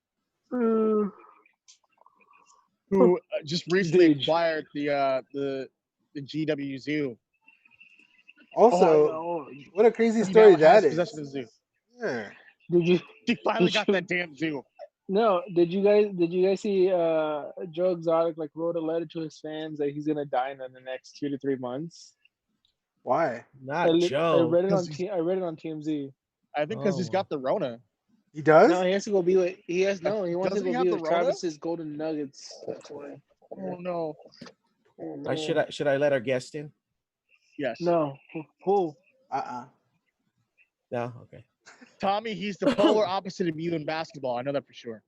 who just recently Deej. acquired the GW Zoo. Also, what a crazy He story now has that is. possession of the zoo. Yeah. Did you? He finally Did got you- that damn zoo. No. Did you guys see Joe Exotic like wrote a letter to his fans that he's gonna die in the next 2 to 3 months? Why? Not I Joe. read it on Because I read it on TMZ. I think because he's Oh. got the Rona. He does? No, he has to go be with. He wants Doesn't to he go have be the with Rona? Travis's Golden Nuggets. That's why. Oh no. Should I let our guest in? Yes. No. Who? No. Okay. Tommy, he's the polar opposite of you in basketball. I know that for sure.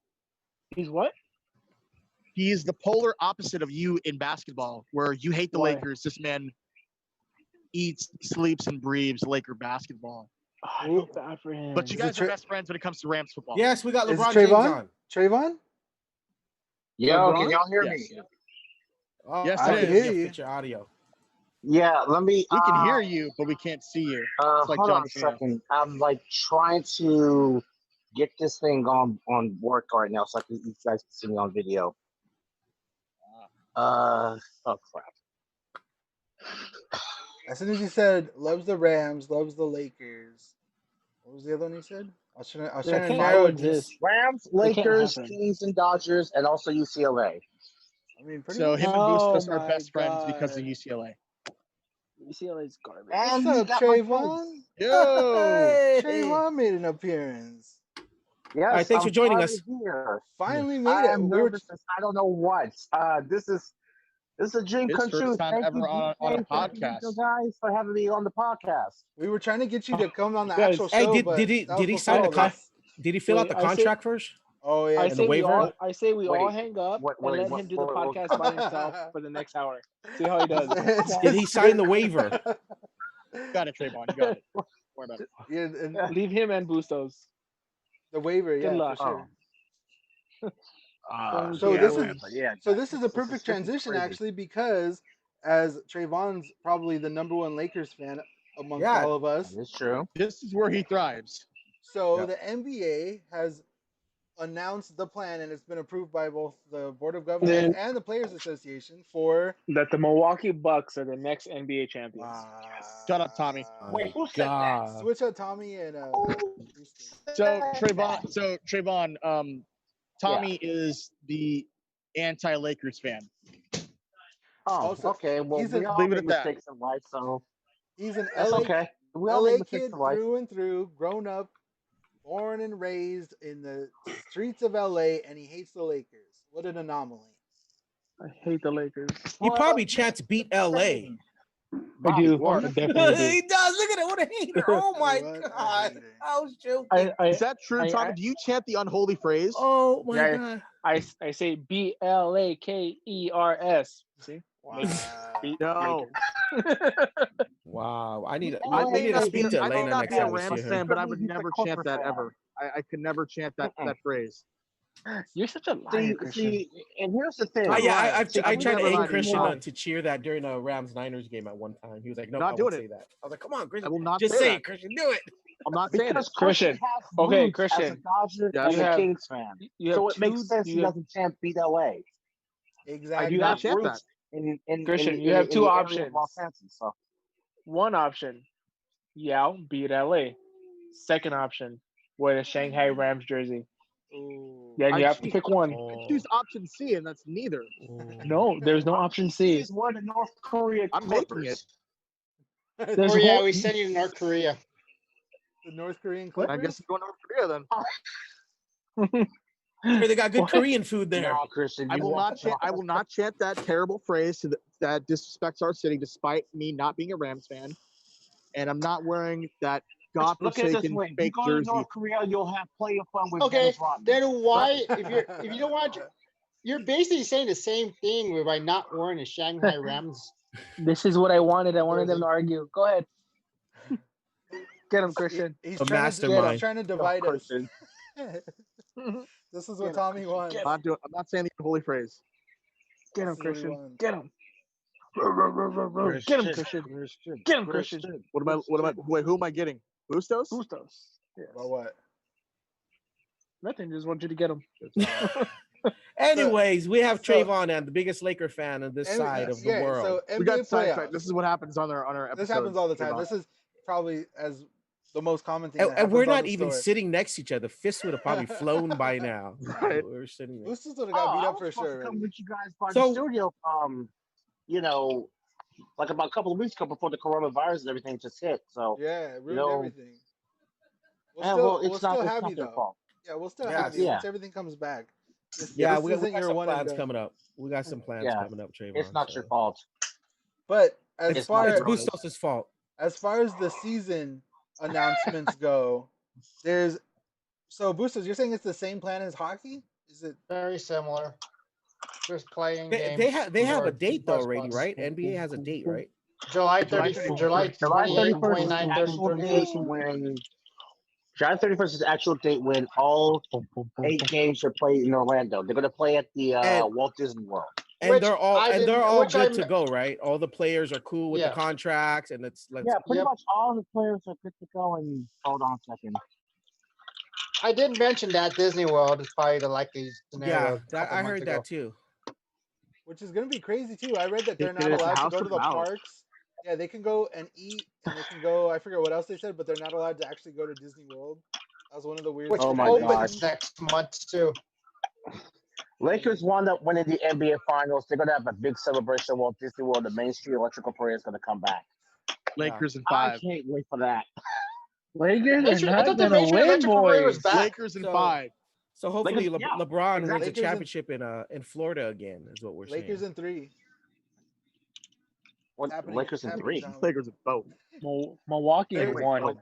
He's what? He is the polar opposite of you in basketball, where you hate the Why? Lakers. This man eats, sleeps, and breathes Laker basketball. Oh, I feel bad for him. But you Is it guys are Tra- best friends when it comes to Rams football. Yes, we got Is it LeBron James Trayvon? on. Trayvon? Yo, LeBron? can y'all hear Yes. me? Oh, Yes, I it can is. hear you. Get your audio. Yeah, let me. We can hear you, but we can't see you. It's like Hold John on a Cena. second. I'm like trying to get this thing on work right now, so you guys can see me on video. Oh crap. As soon as he said loves the Rams, loves the Lakers. What was the other one he said? I was trying to can't narrow it. coexist. Rams, They can't Lakers, happen. Kings, and Dodgers, and also UCLA. I mean, pretty So much. him and Oh Bustos are my best friends because of God. UCLA. UCLA's garbage. And What's you up, got my Trayvon? Yo! Trayvon made an appearance. Yes, All right, thanks for joining us. Here. Finally made I it. am We were nervous. I don't know what. This is a dream His come first true. time Thank ever you, on a DJ, podcast. you guys, for having me on the podcast. we were trying to get you to come on the Guys, actual Hey, show, did but he that was did he before sign the all con- this. Did he fill out Wait, the I say- contract first? Oh yeah. I And the say we waiver? all. I say we all Wait, hang up wait, and let what- him do the what- what- podcast by himself for the next hour. See how he does. Did he sign the waiver? Got it, Trayvon. You got it. Don't worry about it. Yeah, and Leave him and Bustos. the waiver, Good yeah, luck. for sure. So this man, is- but yeah, So this is a this perfect freaking transition, crazy. actually, because as Trayvon's probably the #1 Lakers fan amongst Yeah. all of us, It's true. This is where he thrives. so Yeah. the NBA has announced the plan, and it's been approved by both the Board of Governors and the Players Association for that the Milwaukee Bucks are the next NBA champions. Shut up, Tommy. Wait, who said that? Switch out Tommy and So Trayvon, Tommy is the anti-Lakers fan. Oh, Also, okay. Well, he's we an- all leave it make at that. mistakes in life, so He's an that's LA okay. We all make LA mistakes kid in life. through and through, grown up, born and raised in the streets of LA, and he hates the Lakers. What an anomaly! I hate the Lakers. He Well, probably chants beat LA. I do. What? I definitely do. He does. Look at it. What a hater. Oh my What a God. hater. I was joking. Is that true, Tommy? Do you chant the unholy phrase? Oh my Yeah, God. I say BLAKERS. See? Wow. Beat No. Lakers. Wow. I need I to may not speak be- to I may Elena not next be a time we Rams see fan, her. but I would He's a never Clipper chant that fan. ever. I could never chant that phrase. You're such a liar, Christian. See, and here's the thing. I See, tried never to lied aid to Christian you. to cheer that during a Rams-Niners game at one time. He was like, no, Not I doing won't it. say that. I was like, come on, Christian. I will not Just say say that. it, Christian. Do it. I'm not saying it. Because Christian. has Okay, roots as a Christian. Dodger Yes. and You a have- Kings fan. You have So it two, makes sense he you have, doesn't chant beat LA. Exactly. You You have have chant roots in Christian, in, you in, have in two the area options. of Los Angeles. So one option, Yao beat LA. Second option, wear a Shanghai Rams jersey. Ooh. Then you I have to choose- pick one. I choose option C, and that's neither. No, there's no option C. he's one of the North Korea I'm making Clippers. There's Oh yeah, whole- we send you to North Korea. The North Korean I Clippers. guess I'm going to North Korea then. Hey, they got good What? Korean food there. No, Christian, I you will walk- not chant. I will not chant that terrible phrase that disrespects our city, despite me not being a Rams fan, and I'm not wearing that Look at it this godforsaken way: if you fake go to jersey. North Korea, you'll have plenty of fun with Okay, Dennis Rodman. then why if you don't want you're basically saying the same thing by not wearing a Shanghai Rams. This is what I wanted. I wanted them to argue. Go ahead. Get him, Christian. He's A trying mastermind. he's trying to divide us. Christian. This is what Tommy wants. I'm not saying the holy phrase. Get him, This is what he Christian. wants. Get him. Get him, Christian. Get him, Christian. Wait, who am I getting? Bustos? Bustos. Yes. About what? Nothing. Just want you to get him. Anyways, we have so- Trayvon and the biggest Laker fan on this side of the world. So We NBA got sidetracked. playoffs. This is what happens on our episodes. This happens all the time. Trayvon. This is probably as the most common thing. and, that and we're happens on not the even store. sitting next to each other. Fists would have probably flown by now. Right. We're sitting there. Boosters would have got beat I up for was supposed to sure. come with you guys by So- the studio. You know, like about a couple of weeks ago before the coronavirus and everything just hit. So Yeah, it ruined know, everything. We'll yeah, still, well, we'll it's still not, it's have not you their though. fault. Yeah, we'll still Yes. have you Yeah. once everything comes back. Yeah, this we isn't got your some one and plans done. coming up. We got some plans Yeah. coming up, Trayvon. It's not your so- fault. But as It's far not It's your as, Bustos' fault. as far as the season announcements go, there's so Boosters. You're saying it's the same plan as hockey? Is it? Very similar. Just playing They games. have a for date though bus already, spots. right? NBA has a date, right? July 30, July July 28, 31st is 29, the 30, actual 31. date when July 31st is the actual date when all 8 games are played in Orlando. They're going to play at the And- Walt Disney World. And Which they're all I didn't- good which I'm- to go, right? All the players are cool with Yeah. the contracts, and it's like Yeah, pretty Yep. much all the players are good to go. And hold on a second. I did mention that Disney World is probably the likely scenario. yeah. That, I heard that too. Which is going to be crazy too. I read that they're Take it not as a allowed to house go to of the mouse. parks. Yeah, they can go and eat, and they can go. I forget what else they said, but they're not allowed to actually go to Disney World. That was one of the weird. Which Oh my opens gosh. next month too. Lakers wound up winning the NBA Finals. They're going to have a big celebration at Walt Disney World. The Main Street Electrical Parade is going to come back. Lakers in I 5. can't wait for that. Lakers Main Street- are I not thought the gonna Main Street win, Electrical Parade was boys. back. Lakers in So- 5. So hopefully Lakers- yeah, LeBron wins Lakers a in- championship in Florida again, is what we're Lakers saying. in 3. What, Happening- Lakers in happening 3. down. Lakers in both. Milwaukee They're- in wait, 1. oh,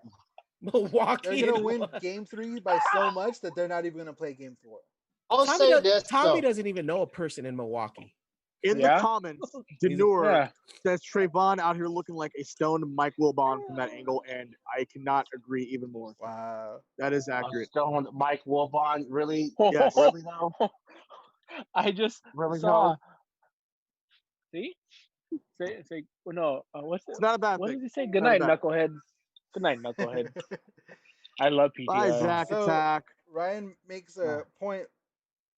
Milwaukee. They're gonna and win one. Game 3 by so much that they're not even gonna play Game 4. I'll Tommy, say does, this Tommy though. doesn't even know a person in Milwaukee. In Yeah? the comments, Denur Yeah. says Trayvon out here looking like a stoned Mike Wilbon from that angle, and I cannot agree even more. Wow. That is accurate. Stone, Mike Wilbon, really? Yes. Really though? I just Really saw. though? See? Say, well, no. What's it? It's not a bad What thing. does he say? Good night, Not knuckleheads. Good night, knuckleheads. I love PTO. Bye, Zach So- Attack. Ryan makes a point.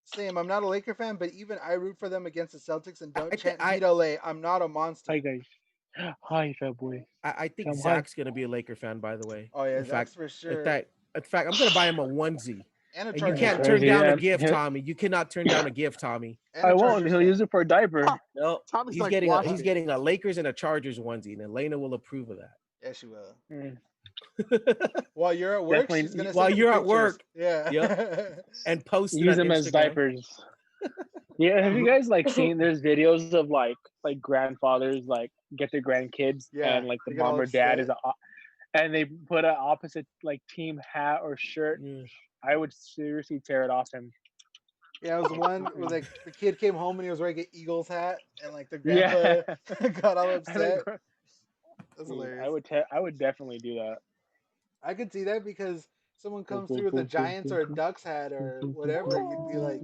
Same. I'm not a Laker fan, but even I root for them against the Celtics and don't chant beat LA. I'm not a monster. Hi guys. Hi, fat boy. I think Come, hi. Zach's gonna be a Laker fan, by the way. Oh yeah, in Zach's fact, for sure. in fact, I'm gonna buy him a onesie. And a And you Charger can't hat. turn Crazy, down a yeah. gift, Yeah. Tommy. You cannot turn down a gift, Tommy. And I a won't. Chargers He'll hat. use it for a diaper. No, Tommy's he's like getting watching. he's getting a Lakers and a Chargers onesie, and Elena will approve of that. Yeah, she will. Mm. While you're at work, Definitely- she's gonna While send you you're at pictures. work. Yeah. Yep. And post it Use on them as Instagram. diapers. Yeah, have you guys like seen? There's videos of like grandfathers like get their grandkids Yeah, and like the they get all mom or dad upset. and they put an opposite like team hat or shirt. Yeah. I would seriously tear it off him. Yeah, it was one where like the kid came home and he was wearing an Eagles hat, and like the Yeah. grandpa got all And then- upset. That's Dude, hilarious. I would definitely do that. I could see that because someone comes through with a Giants or a Ducks hat or whatever, you'd be like,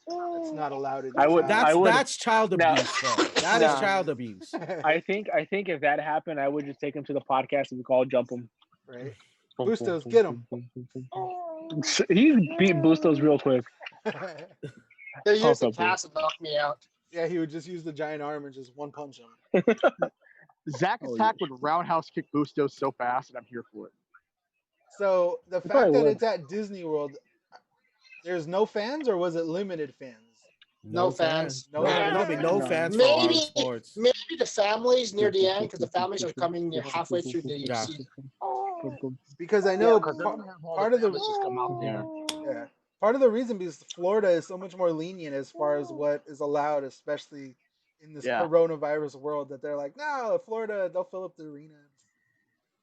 "It's not allowed in I this would- house." That's child No. abuse, though. That is No. child abuse. I think if that happened, I would just take him to the podcast and we call jump him. Right. Bustos, get him. He beat Bustos real quick. They used the Okay. cast to knock me out. Yeah, he would just use the giant arm and just one punch him. Zach Oh, attack would roundhouse kick Bustos so fast, and I'm here for it. So the He fact probably that would. it's at Disney World, there's no fans, or was it limited fans? No fans. No No, fans. there'll be no No. fans for a lot of Maybe sports. maybe the families near the end because the families are coming halfway through the Yeah. season. Because I know Yeah, 'cause they're part, gonna have all part the of the families just come out there. yeah, part of the reason because Florida is so much more lenient as far as what is allowed, especially in this Yeah. coronavirus world, that they're like, no, Florida, they'll fill up the arena.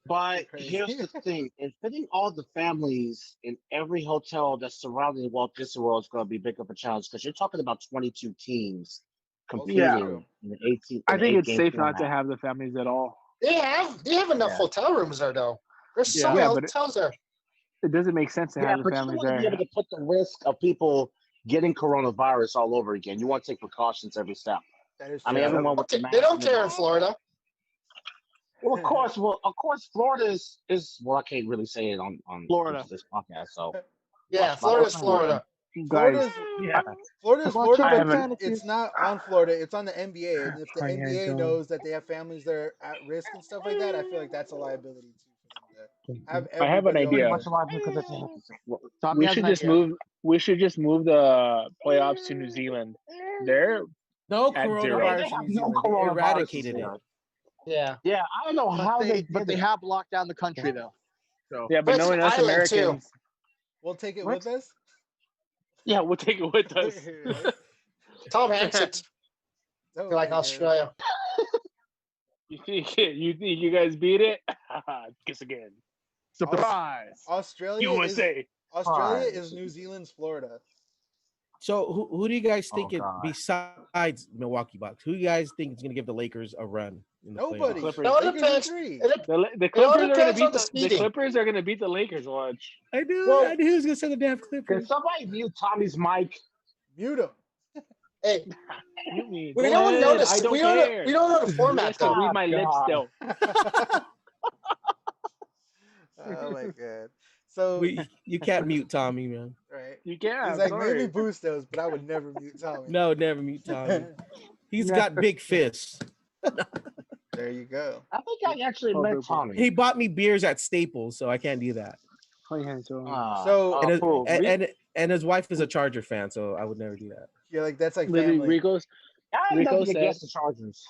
But Crazy. here's the thing: in fitting all the families in every hotel that's surrounding Walt Disney World is going to be big of a challenge because you're talking about 22 teams competing Yeah. in an 18. I in think an it's eight-game safe not to format. have the families at all. They have enough Yeah. hotel rooms there though. There's so Yeah. many Yeah, but hotels there. It doesn't make sense to Yeah, have the but you don't families want to be there. able to put the risk of people getting coronavirus all over again. You want to take precautions every step. That is I mean, true. everyone with the They mask don't and care in everything. Florida. Well, of course, Florida is well. I can't really say it on Florida. this podcast. So Yeah, Watch my Florida's phone. Florida. Florida's Yeah. Florida's Watch Florida, out, but haven't- it's not on Florida. It's on the NBA, and if the I NBA don't. knows that they have families that are at risk and stuff like that, I feel like that's a liability too for them to have. I have an everybody idea. on much alive because it's Tommy We has should an just idea. move. We should just move the playoffs to New Zealand. They're No At zero. coronavirus They in have New no Zealand. They coronavirus eradicated here. it. Yeah. Yeah, I don't know how they But they have locked down the country though. So yeah, but But it's knowing an us island, too. Americans, We'll take it What? with us. yeah, we'll take it with us. Right? Tom Hanks, it's Oh like my God. Australia. You think you guys beat it? Guess again. surprise. Australia USA. is Australia Surprise. is New Zealand's Florida. So who do you guys Oh, think God. besides Milwaukee Bucks? Who do you guys think is going to give the Lakers a run? In the Nobody. playoffs? Clippers. No, it Lakers in depends. three. The It all Clippers are going to depends on beat the the seeding. Clippers are going to beat the Lakers. Watch. I knew. Well- I knew he was going to say the damn Can Clippers. somebody mute Tommy's mic? Mute them. Hey, Mute me. we Go don't ahead. notice. I don't we care. don't know the You format guys can though. read my lips God. still. Oh my God. So You can't mute Tommy, man. right. You can. He's I'm like, sorry. maybe Bustos, but I would never mute Tommy. No, never mute Tommy. He's got big fists. There you go. I think I actually Oh, met boo-boo. Tommy. He bought me beers at Staples, so I can't do that. Ah, So- And his, cool. and his wife is a Charger fan, so I would never do that. You're like, that's like Literally, family. Rico's I have Rico nothing against the said- Chargers.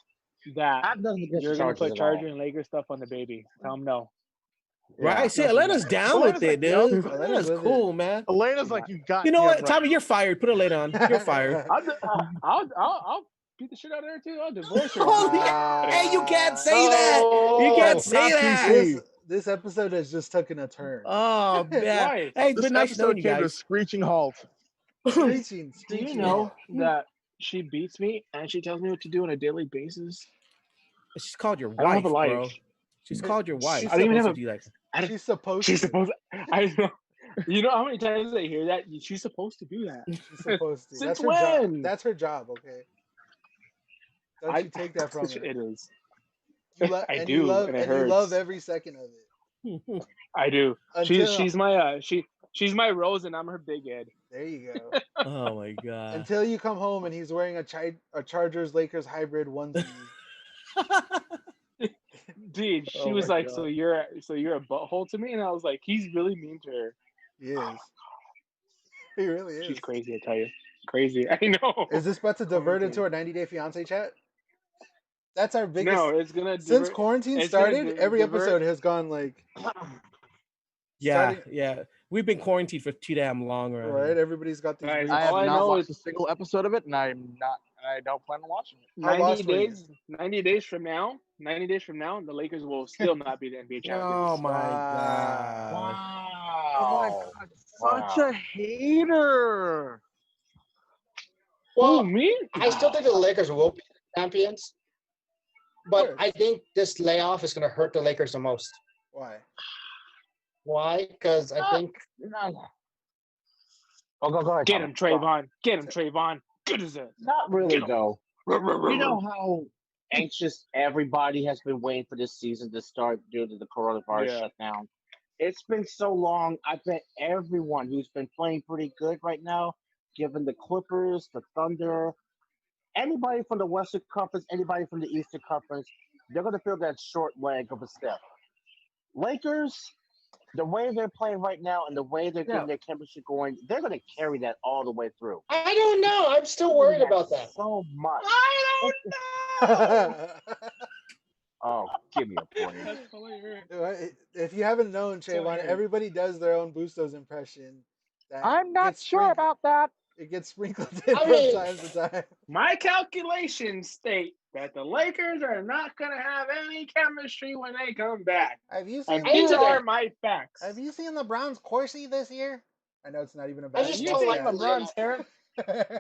I that have nothing against you're the going to Chargers put at all. Charger and Laker stuff on the baby. Tell him no. Right? See, nothing. Elena's down Elena's with it, like, yup. dude. Elena's Elena's with cool, man. Elena's like, you got. You know him what, right. Tommy? You're fired. Put Elena on. You're fired. I'll beat the shit out of her too. I'll divorce her. Holy- Hey, you can't say that. You can't That's say not that. PC. This episode has just taken a turn. Oh man. Why? Hey, it's This been nice episode knowing you came to a guys. screeching halt. Screeching, Do screeching. you know that she beats me and she tells me what to do on a daily basis? She's called your I don't wife, have a life. bro. She's called your wife. She's I don't even Supposed have to do that. She's supposed She's to. supposed. I know. You know how many times I hear that? She's supposed to do that. She's supposed to. Since That's her job. when? That's her job. Okay. Don't you take that from her. It is. You lo- I and do, You love, and it and you love hurts. every second of it. I do. Until, She's my she. She's my Rose and I'm her Big Ed. There you go. Oh my god. Until you come home and he's wearing a Chargers Lakers hybrid onesie. Dude, she Oh was my like, God. so you're a butthole to me, and I was like, he's really mean to her. He is. He really is. She's crazy, I tell you. Crazy. I know. Is this about to divert my into our 90-day fiance chat? That's our biggest. No, it's gonna Since quarantine it's gonna started, every divert- episode has gone like. Yeah, starting- yeah. We've been quarantined for too damn long already. Right, everybody's got these. Guys, weird- I have all I not know watched is- a single episode of it, and I don't plan on watching it. How 90 lost were you? days. 90 days from now. 90 days from now, the Lakers will still not be the NBA champions. Oh my Wow. god. Oh my god, such a hater. Who, Well, me? I still think the Lakers will be champions, but course. I think this layoff is going to hurt the Lakers the most. Why? Why? Because I think Oh, go ahead. Get Tom. him, Trayvon. Get him, Trayvon. Good as it. Not really, Get 'em. though. You know how anxious everybody has been waiting for this season to start due to the coronavirus Yeah. shutdown. It's been so long. I bet everyone who's been playing pretty good right now, given the Clippers, the Thunder, anybody from the Western Conference, anybody from the Eastern Conference, they're going to feel that short leg of a step. Lakers, the way they're playing right now and the way they're getting their chemistry going, they're going to carry that all the way through. I don't know. I'm still worried about that. So much. I don't know. Oh, give me a point. That's hilarious. If you haven't known, Trayvon, hilarious. everybody does their own Bustos impression. That I'm not gets sure sprinkled- about that. It gets sprinkled in I from mean- time to time. My calculations state that the Lakers are not going to have any chemistry when they come back. Have you And seen? Into these are that. my facts. Have you seen LeBron's Corsi this year? I know it's not even a I bad. just You don't think like the LeBron's hair?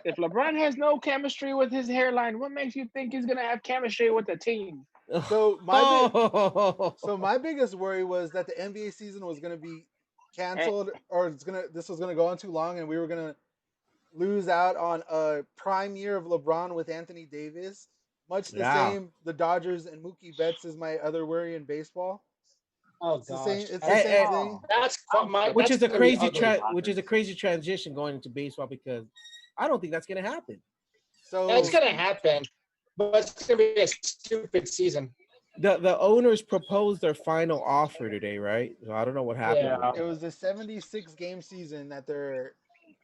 If LeBron has no chemistry with his hairline, what makes you think he's going to have chemistry with the team? So Oh. my biggest worry was that the NBA season was going to be canceled, or this was going to go on too long, and we were going to lose out on a prime year of LeBron with Anthony Davis. Much the Yeah. same, the Dodgers and Mookie Betts is my other worry in baseball. Oh It's the gosh. same. It's the Hey, same hey. thing. That's my. which that's is a gonna be crazy ugly. crazy transition going into baseball because I don't think that's gonna happen. So It's gonna happen, but it's gonna be a stupid season. The owners proposed their final offer today, right? So I don't know what happened. Yeah. it was a 76 game season that they're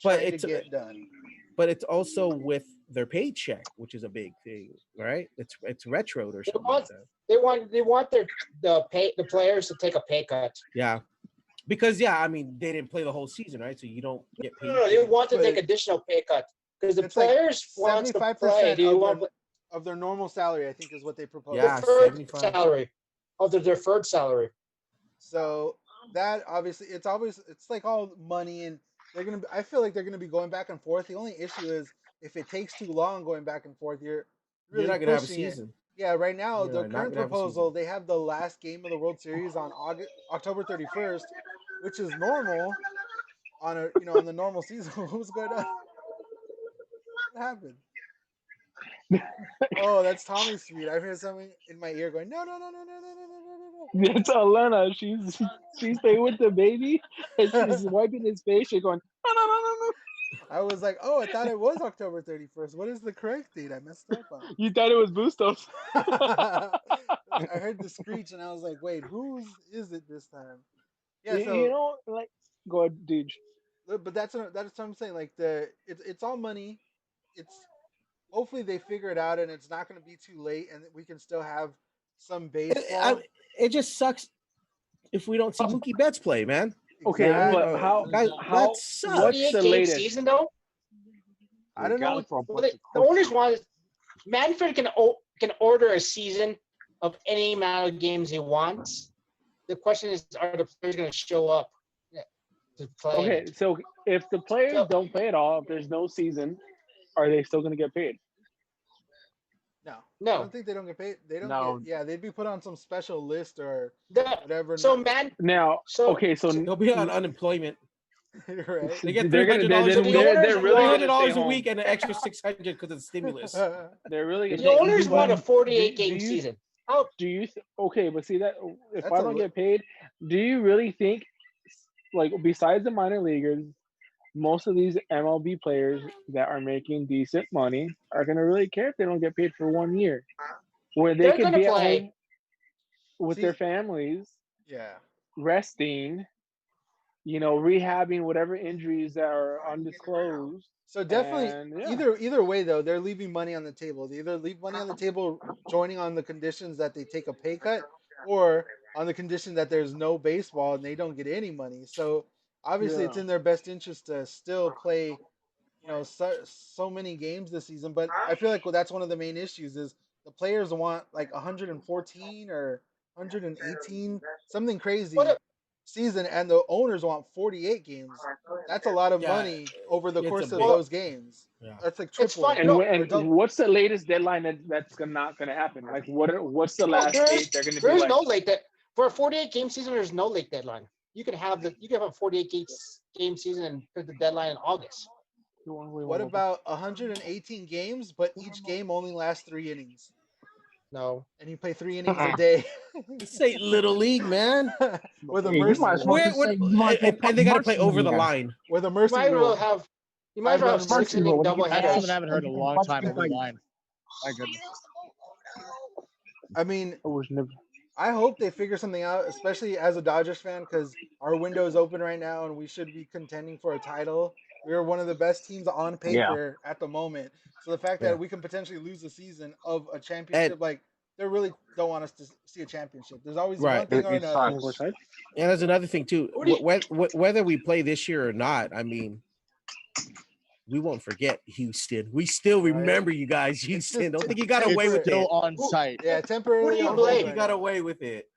But trying it's to get done. but it's also with their paycheck, which is a big thing, right? It's retroed or something like that. They want the players to take a pay cut. Yeah. Because I mean they didn't play the whole season, right? So you don't get paid. No, they want to But take additional pay cut because the It's like players want to 75% play. Do you want of their normal salary, I think, is what they proposed. Yeah. deferred 75. salary of the deferred salary? So that obviously, it's like all money, and I feel like they're gonna be going back and forth. The only issue is if it takes too long going back and forth, you're really You're not gonna have a pushing it. season. Yeah, right now You're the not current gonna have a proposal, they have the last game of the World Series on October 31st, which is normal on on the normal season. What's going on? What happened? Oh, that's Tommy's tweet. I heard something in my ear going, no. It's Alana. She's playing with the baby and she's wiping his face. She's going, no. I was like, oh, I thought it was October 31st. What is the correct date? I messed up on. You thought it was Bustos. I heard the screech and I was like, wait, whose is it this time? Yeah, You so know, like, go ahead, dude. but that's what I'm saying. Like it's all money. It's hopefully they figure it out and it's not going to be too late and we can still have some baseball. It just sucks if we don't see Mookie Betts play, man. Okay, Exactly. but how? Guys, how that sucks. what's 48 the game latest? season though. I don't know. Well, the owners want Manfred can order a season of any amount of games he wants. The question is, are the players going to show up to play? Okay, so if the players So- don't play at all, if there's no season, are they still going to get paid? No. I No. don't think they don't get paid. They don't No. get, yeah, they'd be put on some special list or The- whatever. so man, Now, so okay, so They'll be on unemployment. right? They get They're gonna- $300 they're- a they're- week. they're really gonna $300 stay a home. week and an extra $600 because of the stimulus. they're really the gonna owners want a but 48 do game you- season. Do you okay? But see that if That's I a don't li- get paid, do you really think like besides the minor leaguers, most of these MLB players that are making decent money are gonna really care if they don't get paid for 1 year, where they They're could gonna be at play. home with See, their families, yeah. resting, rehabbing whatever injuries that are undisclosed. So definitely, And yeah, either way though, they're leaving money on the table. They either leave money on the table, joining on the conditions that they take a pay cut, or on the condition that there's no baseball and they don't get any money. So obviously, it's yeah. in their best interest to still play, so many games this season. But I feel like that's one of the main issues is the players want like 114 or 118, something crazy What season, and the owners want 48 games. That's a lot of Yeah, money over the it's a course of big. those games. Yeah. That's like It's fine. tripling And No, or and double. what's the latest deadline that's not gonna happen? Like what's the well, last there date is they're gonna there be is like? no late that for a 48 game season. There's no late deadline. You can have a 48 game season and put the deadline in August. What about 118 games, but each game only lasts 3 innings, No, and you play 3 innings a day This ain't little league, man. with a Yeah, you might mercy as well Where just what? say you might as well And put they got to play mercy over in the there. line. with a you mercy might as well rule. have you might as well have 5 runners six Mercy rule. inning When you double I add actually headers. haven't heard in a long bunch time of over the like, line. My goodness. I mean, I wish never. I hope they figure something out, especially as a Dodgers fan, because our window is open right now and we should be contending for a title. We are one of the best teams on yeah, paper at the moment. So the fact Yeah. that we can potentially lose a season of a And championship, like they really don't want us to see a championship. There's always right. one thing or it another. sucks. And there's another thing too. Who do you, Whether we play this year or not, I mean, we won't forget Houston. We still Right? remember you guys, It's Houston. just Don't think you got away It's with temporary. still it. on who, site. Yeah, who do temporarily you on Don't think hold blame? you right got now. away with it.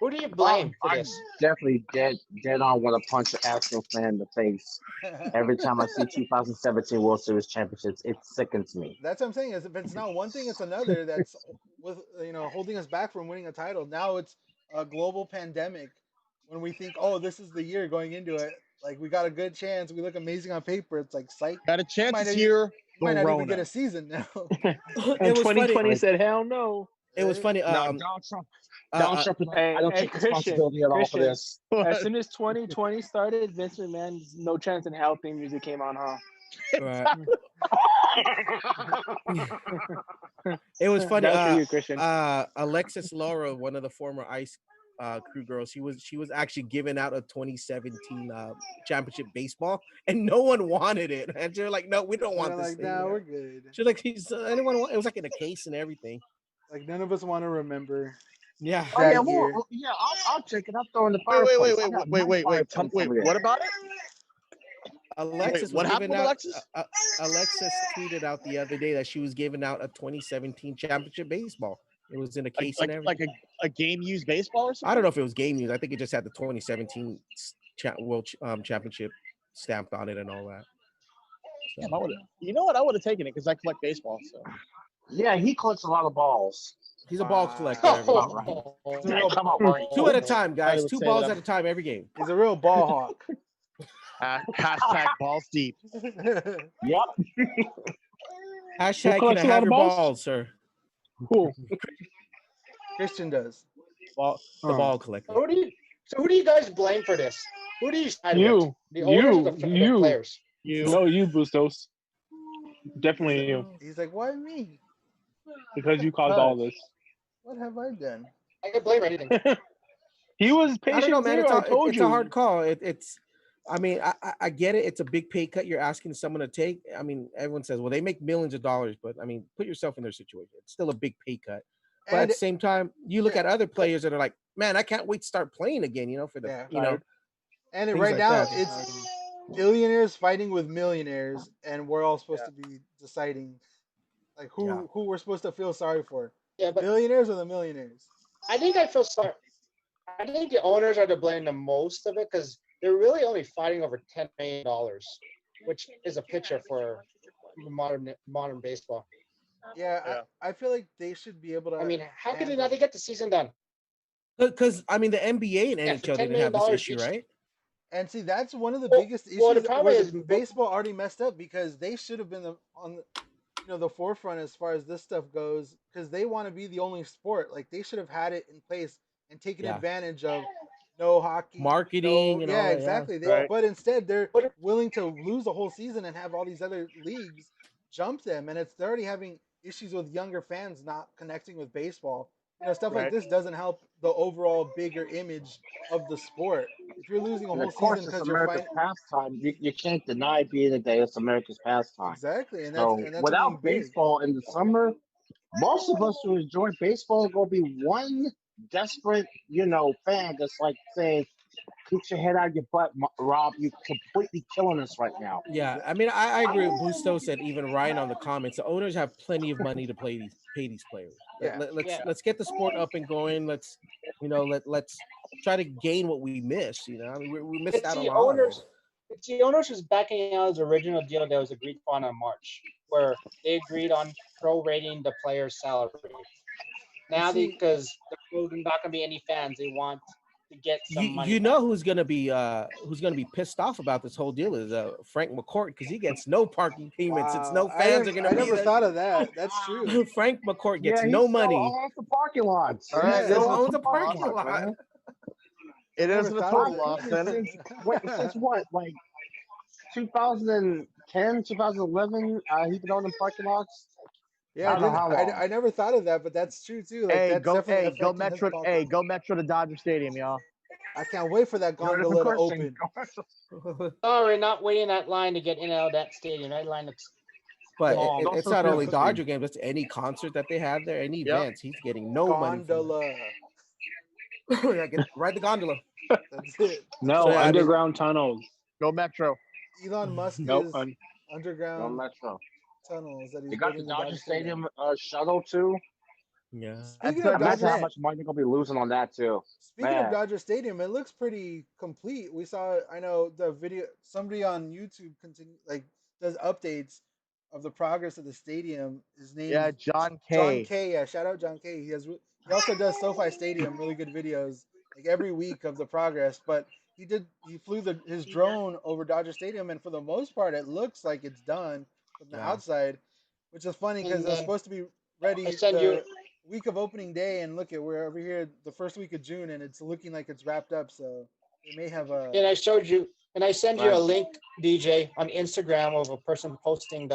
Who do you blame for I'm this? definitely dead on with a punch an Astros fan in the face every time I see 2017 World Series championships. It sickens me. That's what I'm saying. Is if it's not one thing, it's another that's with holding us back from winning a title. Now it's a global pandemic. When we think, oh, this is the year going into it, like we got a good chance, we look amazing on paper. It's like psych. Got a We chance might this not, e- year. we might not even get Corona. a season now, It And was funny. 2020 Like, said, "Hell no." It was right? funny. now, Donald Trump, Uh, is like, I Hey, don't hey, take responsibility at all for Christian. this. As soon as 2020 started, Vince McMahon's "No Chance in Hell" theme music came on, huh? right. It was funny. That's for you, Christian. Alexis Laura, one of the former Ice Crew girls, she was actually giving out a 2017 championship baseball, and no one wanted it. And they're like, "No, we don't They're want this like, thing." nah, we're good. She's like, anyone want?" It was like in a case and everything. Like none of us want to remember Yeah. Oh yeah, that year. yeah, I'll take it. I'll throw in the Wait, wait, wait, fireplace. I wait, got wait, nice wait, wait. fireplace Wait, over there. what about it? Alexis What was happened giving with out. Alexis? Alexis tweeted out the other day that she was giving out a 2017 championship baseball. It was in a case and everything. Like a game used baseball or something? I don't know if it was game news. I think it just had the 2017 World Championship stamped on it and all that. So. Damn, you know what? I would have taken it because I collect baseball. So Yeah, he collects a lot of balls. He's a ball Wow. collector. About right. He's a real, Come on, Marty. Two at a time, guys. would Two say balls that at a time every game. he's a real ball hawk. hashtag balls deep. Yep. Hashtag can I collects a lot have of your balls? balls, sir? Cool. Christian does. The ball collector. Who do you guys blame for this? Who do you side with? You, The owners or the you. players? No, you, Bustos. Definitely you, He's like, why me? because you caused all this. What have I done? I can blame anything. He was I don't patient know, man. zero. I told It's you. a hard call. I mean, I get it. It's a big pay cut you're asking someone to take. I mean, everyone says, well, they make millions of dollars, but I mean, put yourself in their situation. It's still a big pay cut. But at And the same time, you look at other players that are like, man, I can't wait to start playing again, for the, and things right like now that. it's billionaires fighting with millionaires, and we're all supposed to be deciding like who we're supposed to feel sorry for. Yeah, but Billionaires or the millionaires? I feel sorry. I think the owners are to blame the most of it because they're really only fighting over $10 million, which is a picture for modern baseball. Yeah. I feel like they should be able to. I mean, how could they handle not get the season done? Because I mean, the NBA and Yeah, for NHL $10 didn't million have this issue, each. right? And see, that's one of the Well- biggest issues well, the problem where is- the baseball already messed up because they should have been on the forefront as far as this stuff goes because they want to be the only sport. Like they should have had it in place and taken Yeah. advantage of no hockey, Marketing and all that, yeah. exactly. Right. But instead, they're But- willing to lose a whole season and have all these other leagues jump them, and they're already having issues with younger fans not connecting with baseball. Stuff like Right. this doesn't help the overall bigger image of the sport. If you're losing a And whole of course, season it's because you're America's fighting, pastime. You can't deny being a day it's America's pastime. exactly, and So that's winning without big. baseball in the summer, most of us who enjoy baseball are going to be one desperate, fan that's like saying, "Get your head out of your butt, Rob. You're completely killing us right now." Yeah, I mean, I agree with Bustos and even Ryan on the comments. The owners have plenty of money to pay these players. Yeah. Let's get the sport up and going. Let's try to gain what we miss. I mean, we missed It's out a the lot. owners. It's the owners who's backing out his original deal that was agreed upon in March, where they agreed on prorating the player's salary. Now, see- because there's not going to be any fans, they want to get some money. You know who's gonna be pissed off about this whole deal is Frank McCourt, because he gets no parking payments. It's no fans are gonna I be never there. thought of that. That's true. Frank McCourt gets Yeah, no he's money. all off the parking lots. All right, Yeah, Still this is owns a tomorrow, parking lot. man. I It never is the thought parking of lot. that. Then. Since what, like 2010, 2011, he's been on the parking lots. Yeah, I don't know how long. I never thought of that, but that's true too. Like Hey, that's go definitely go affecting his Metro. pocket. Hey, go Metro to Dodger Stadium, y'all. I can't wait for that You know, there's a gondola to question. open. Sorry, not waiting that line to get in and out of that stadium. That line looks But long. it's Also not only feels- Dodger games, it's any concert that they have there, any Yep. events. He's getting no money from Gondola. it. Ride the gondola. That's it. No, So, yeah, I mean- underground tunnels. Go Metro. Elon Musk Nope. is No underground Metro. tunnels that he's They got the building Dodger Stadium shuttle too. Yeah. Speaking That's of a- Dodger, Imagine how much money they're gonna be losing on that too. Speaking of Man. Dodger Stadium, it looks pretty complete. We saw, I know the video. Somebody on YouTube does updates of the progress of the stadium. His name Yeah, is John K. John K. Yeah, shout out John K. He also does SoFi Stadium, really good videos like every week of the progress. But he flew his drone over Dodger Stadium, and for the most part, it looks like it's done from the Yeah. outside, which is funny because it was supposed to be ready I send you- week of opening day, and look at we're over here the first week of June, and it's looking like it's wrapped up. So they may have a. And I showed you, and I sent you a Right. link, DJ, on Instagram of a person posting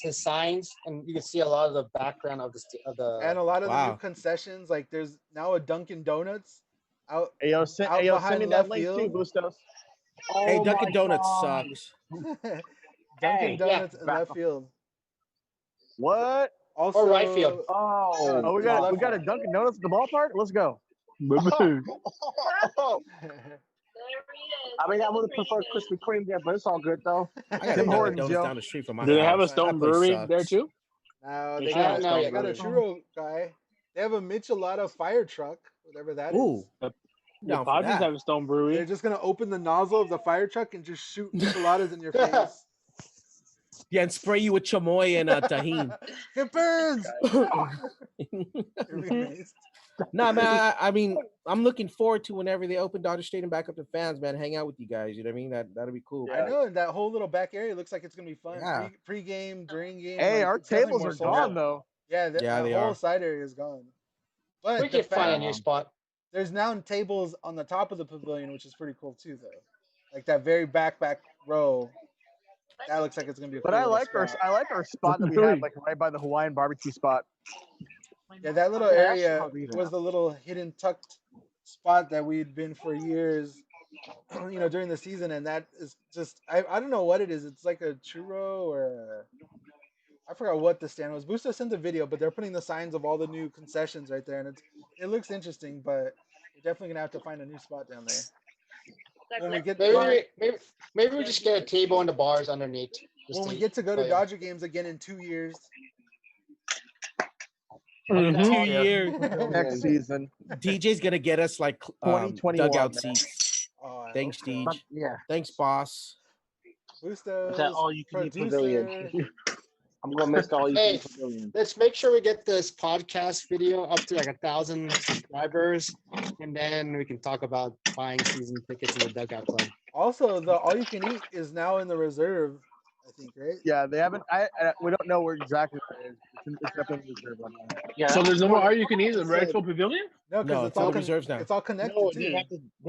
his signs, and you can see a lot of the background of the. And a lot of the new Wow. concessions, like there's now a Dunkin' Donuts out Hey, yo, out send behind me that left link too, field. Bustos. Hey, Oh Dunkin' my Donuts God. sucks. Dunkin' Hey, Donuts in back left up. field. What? Also, right field. Oh, Oh, we It's got left we got a Dunkin' Donuts at the ballpark. Let's go. I mean, I would have preferred Krispy Kreme there, but it's all good though. I got a Tim Dunkin' Hortons, Donuts yo. down the street from my Do they house. have a That Stone place Brewery sucks. there too? now They they should have got, Stone they got a Brewery. churro guy. They have a Michelada fire truck, whatever that is. Ooh, The down for Padres that. have a Stone Brewery. They're just gonna open the nozzle of the fire truck and just shoot micheladas in your face. Yeah, and spray you with chamoy and tahini. It burns. You're amazed. Nah, man. I mean, I'm looking forward to whenever they open Dodger Stadium back up to fans, man. Hang out with you guys. You know what I mean? That'll be cool. I know, and that whole little back area looks like it's gonna be fun. Yeah. Pre-game, during game. Hey, like, our it's definitely tables more are social. gone though. Yeah, Yeah, that they whole are. side area is gone. But We the can find a fan- new spot. there's now tables on the top of the pavilion, which is pretty cool too, though. Like that very back row. That looks like it's gonna be a But cool I little like spot. our spot that we have, like right by the Hawaiian barbecue spot. Yeah, that little Yeah, that's area probably that. was the little hidden tucked spot that we'd been for years, during the season, and that is just I don't know what it is. It's like a churro or I forgot what the stand was. Busto sent a video, but they're putting the signs of all the new concessions right there, and it looks interesting, but we're definitely gonna have to find a new spot down there. When we get Maybe we just get a table and the bars underneath. when we get to go to play 'em. Dodger games again in 2 years. 2 years. Next season. DJ's gonna get us like 2021, dugout man. seats. Oh, I Thanks, hope so. Deej. Yeah, Thanks, boss. Bustos, that all you can eat producer. pavilion. I'm gonna miss the all you can eat pavilion. Let's make sure we get this podcast video up to like 1,000 subscribers, and then we can talk about buying season tickets in the dugout club. Also, the all you can eat is now in the reserve. I think, right? Yeah, they haven't. We don't know where exactly it is. It's definitely reserved right now. Yeah, So that there's was no more one all of you can eat at Said- Redfield Pavilion? No, because No, it's it's all all the reserves now. It's all connected no, too. they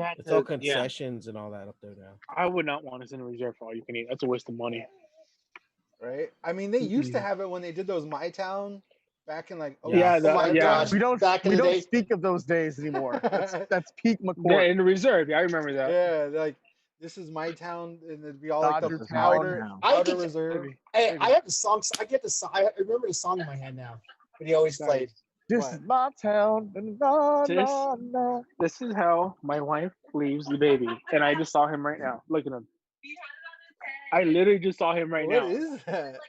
had It's to, all yeah. concessions and all that up there now. I would not want to send a reserve for all you can eat. That's a waste of money. Right? I mean, they used to Mhm. have it when they did those My Town back in like Yeah. Yeah, Oh my yeah. gosh! We don't. Back in We the don't day. speak of those days anymore. That's peak Yeah, McCourt. in the reserve. Yeah, I remember that. Yeah, like this is My Town, and it'd be all like the Dodgers This is my outer town. I outer get. reserve. Maybe. I Maybe. have the songs. I get the song. I remember the song in my head now. But he always Nice. played. This What? is my town. No, This- no, no. This is how my wife leaves the baby, and I just saw him right now. Look at him. I literally just saw him right What now. is that?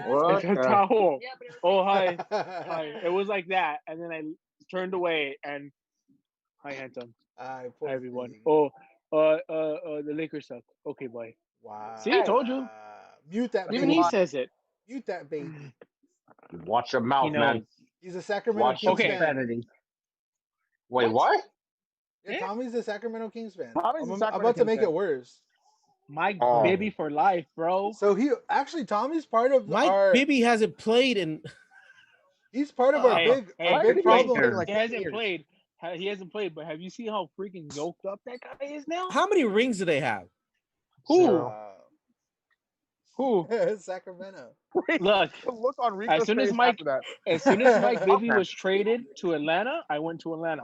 What? It's a the- towel. Oh hi, hi. It was like that, and then I turned away and hi handsome. Ay, Hi poor everyone. thing. Oh, the Lakers suck. Okay, bye. Wow. See, I told you. Mute that Even baby. he says it. Mute that baby. Watch your mouth, knows. man. He's a Sacramento Watch your Kings Okay. fan. profanity. Wait, what? Yeah, Tommy's a Sacramento Kings fan. Tommy's a I'm Sacramento about to Kings make fan. it worse. Mike Oh. Bibby for life, bro. So Tommy's part of Mike our Bibby hasn't played in. he's part of our Hey, big hey, our big Bibby problem. hasn't played in like He 10 hasn't years. played. He hasn't played, but have you seen how freaking yoked up that guy is now? How many rings do they have? Who? Who? Sacramento. Look, The look on Rico's as soon as face Mike, after that. as soon as Mike Bibby Okay. was traded to Atlanta, I went to Atlanta.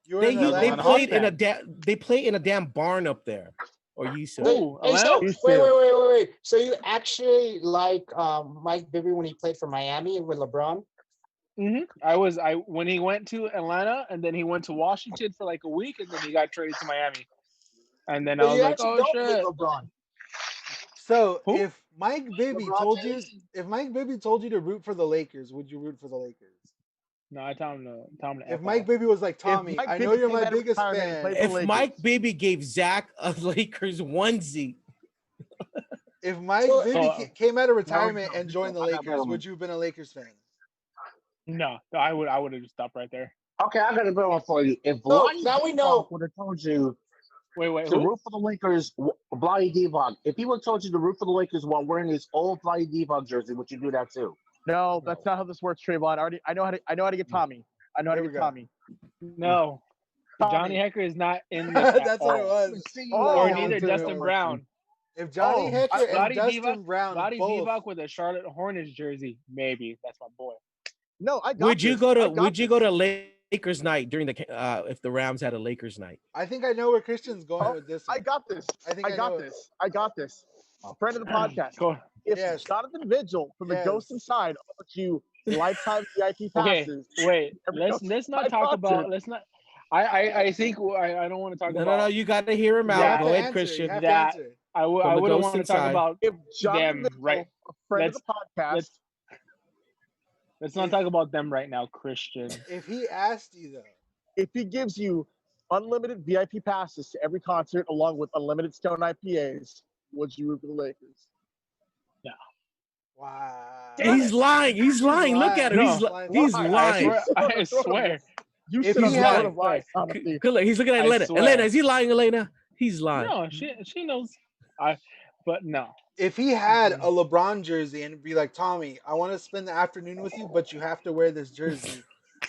You were They in they Atlanta. Hawks played in a fan. they play in a damn barn up there, or you said. Wait, Who? hey, so Atlanta? Used wait, to. wait, wait, wait, wait. So you actually like Mike Bibby when he played for Miami with LeBron? I when he went to Atlanta, and then he went to Washington for like a week, and then he got traded to Miami. And then I So was you like, actually oh don't hate shit. LeBron. So Who? if Mike Bibby LeBron told you James? if Mike Bibby told you to root for the Lakers, would you root for the Lakers? No, I tell him to If F Mike off. Bibby was like, Tommy, Mike I know Bibby you're came my out of biggest retirement and fan. played for If the Mike Lakers. Bibby gave Zach a Lakers onesie, If Mike So- Bibby came out of retirement and joined the I got Lakers, one. would you have been a Lakers fan? No, I would have just stopped right there. Okay, I got a better one for you. If So Vlade now we know. would have told you Wait, to who? root for the Lakers, Vlade Divac, if he would have told you to root for the Lakers while wearing his old Vlade Divac jersey, would you do that too? No, that's not how this works, Trayvon. I know how to get Tommy. I know how There to we get go. Tommy. No, Tommy. Johnny Hecker is not in this at That's what it all. was. Oh, Or That's neither what it Dustin was. Brown. If Johnny Oh, Hecker and Vlade Dustin Divac- Brown Vlade both, Divac with a Charlotte Hornets jersey, maybe. That's my boy. No, I got would you this. go I to got would you this. go to Lakers night during the if the Rams had a Lakers night? I think I know where Christian's going Oh, with this I one. got this. I think I I got know it. this. I got this. A friend of the podcast. Go. If Yes. Jonathan Vigil from the Yes. Ghost Inside offers you lifetime VIP Okay, passes, wait. every Let's not Inside talk about. concert. Let's not. I think I don't want to talk No, about. no, you got to hear him You out. have Go to ahead, answer. Christian. You have That- to answer. I From the wouldn't Ghost want to talk Inside. about. If Jonathan Them, Vigil, right. a friend of the podcast, let's- Let's not talk about them right now, Christian. If he asked you though, if he gives you unlimited VIP passes to every concert along with unlimited Stone IPAs, would you root for the Lakers? wow. He's lying. He's lying. Look at him. No. He's I lying. I swear. You If should he have had- thrown of lies, honestly. Good look. He's looking at I Elena. swear. Elena, is he lying, Elena? He's lying. No, she knows. But no. If he had a LeBron jersey and be like, Tommy, I want to spend the afternoon with you, but you have to wear this jersey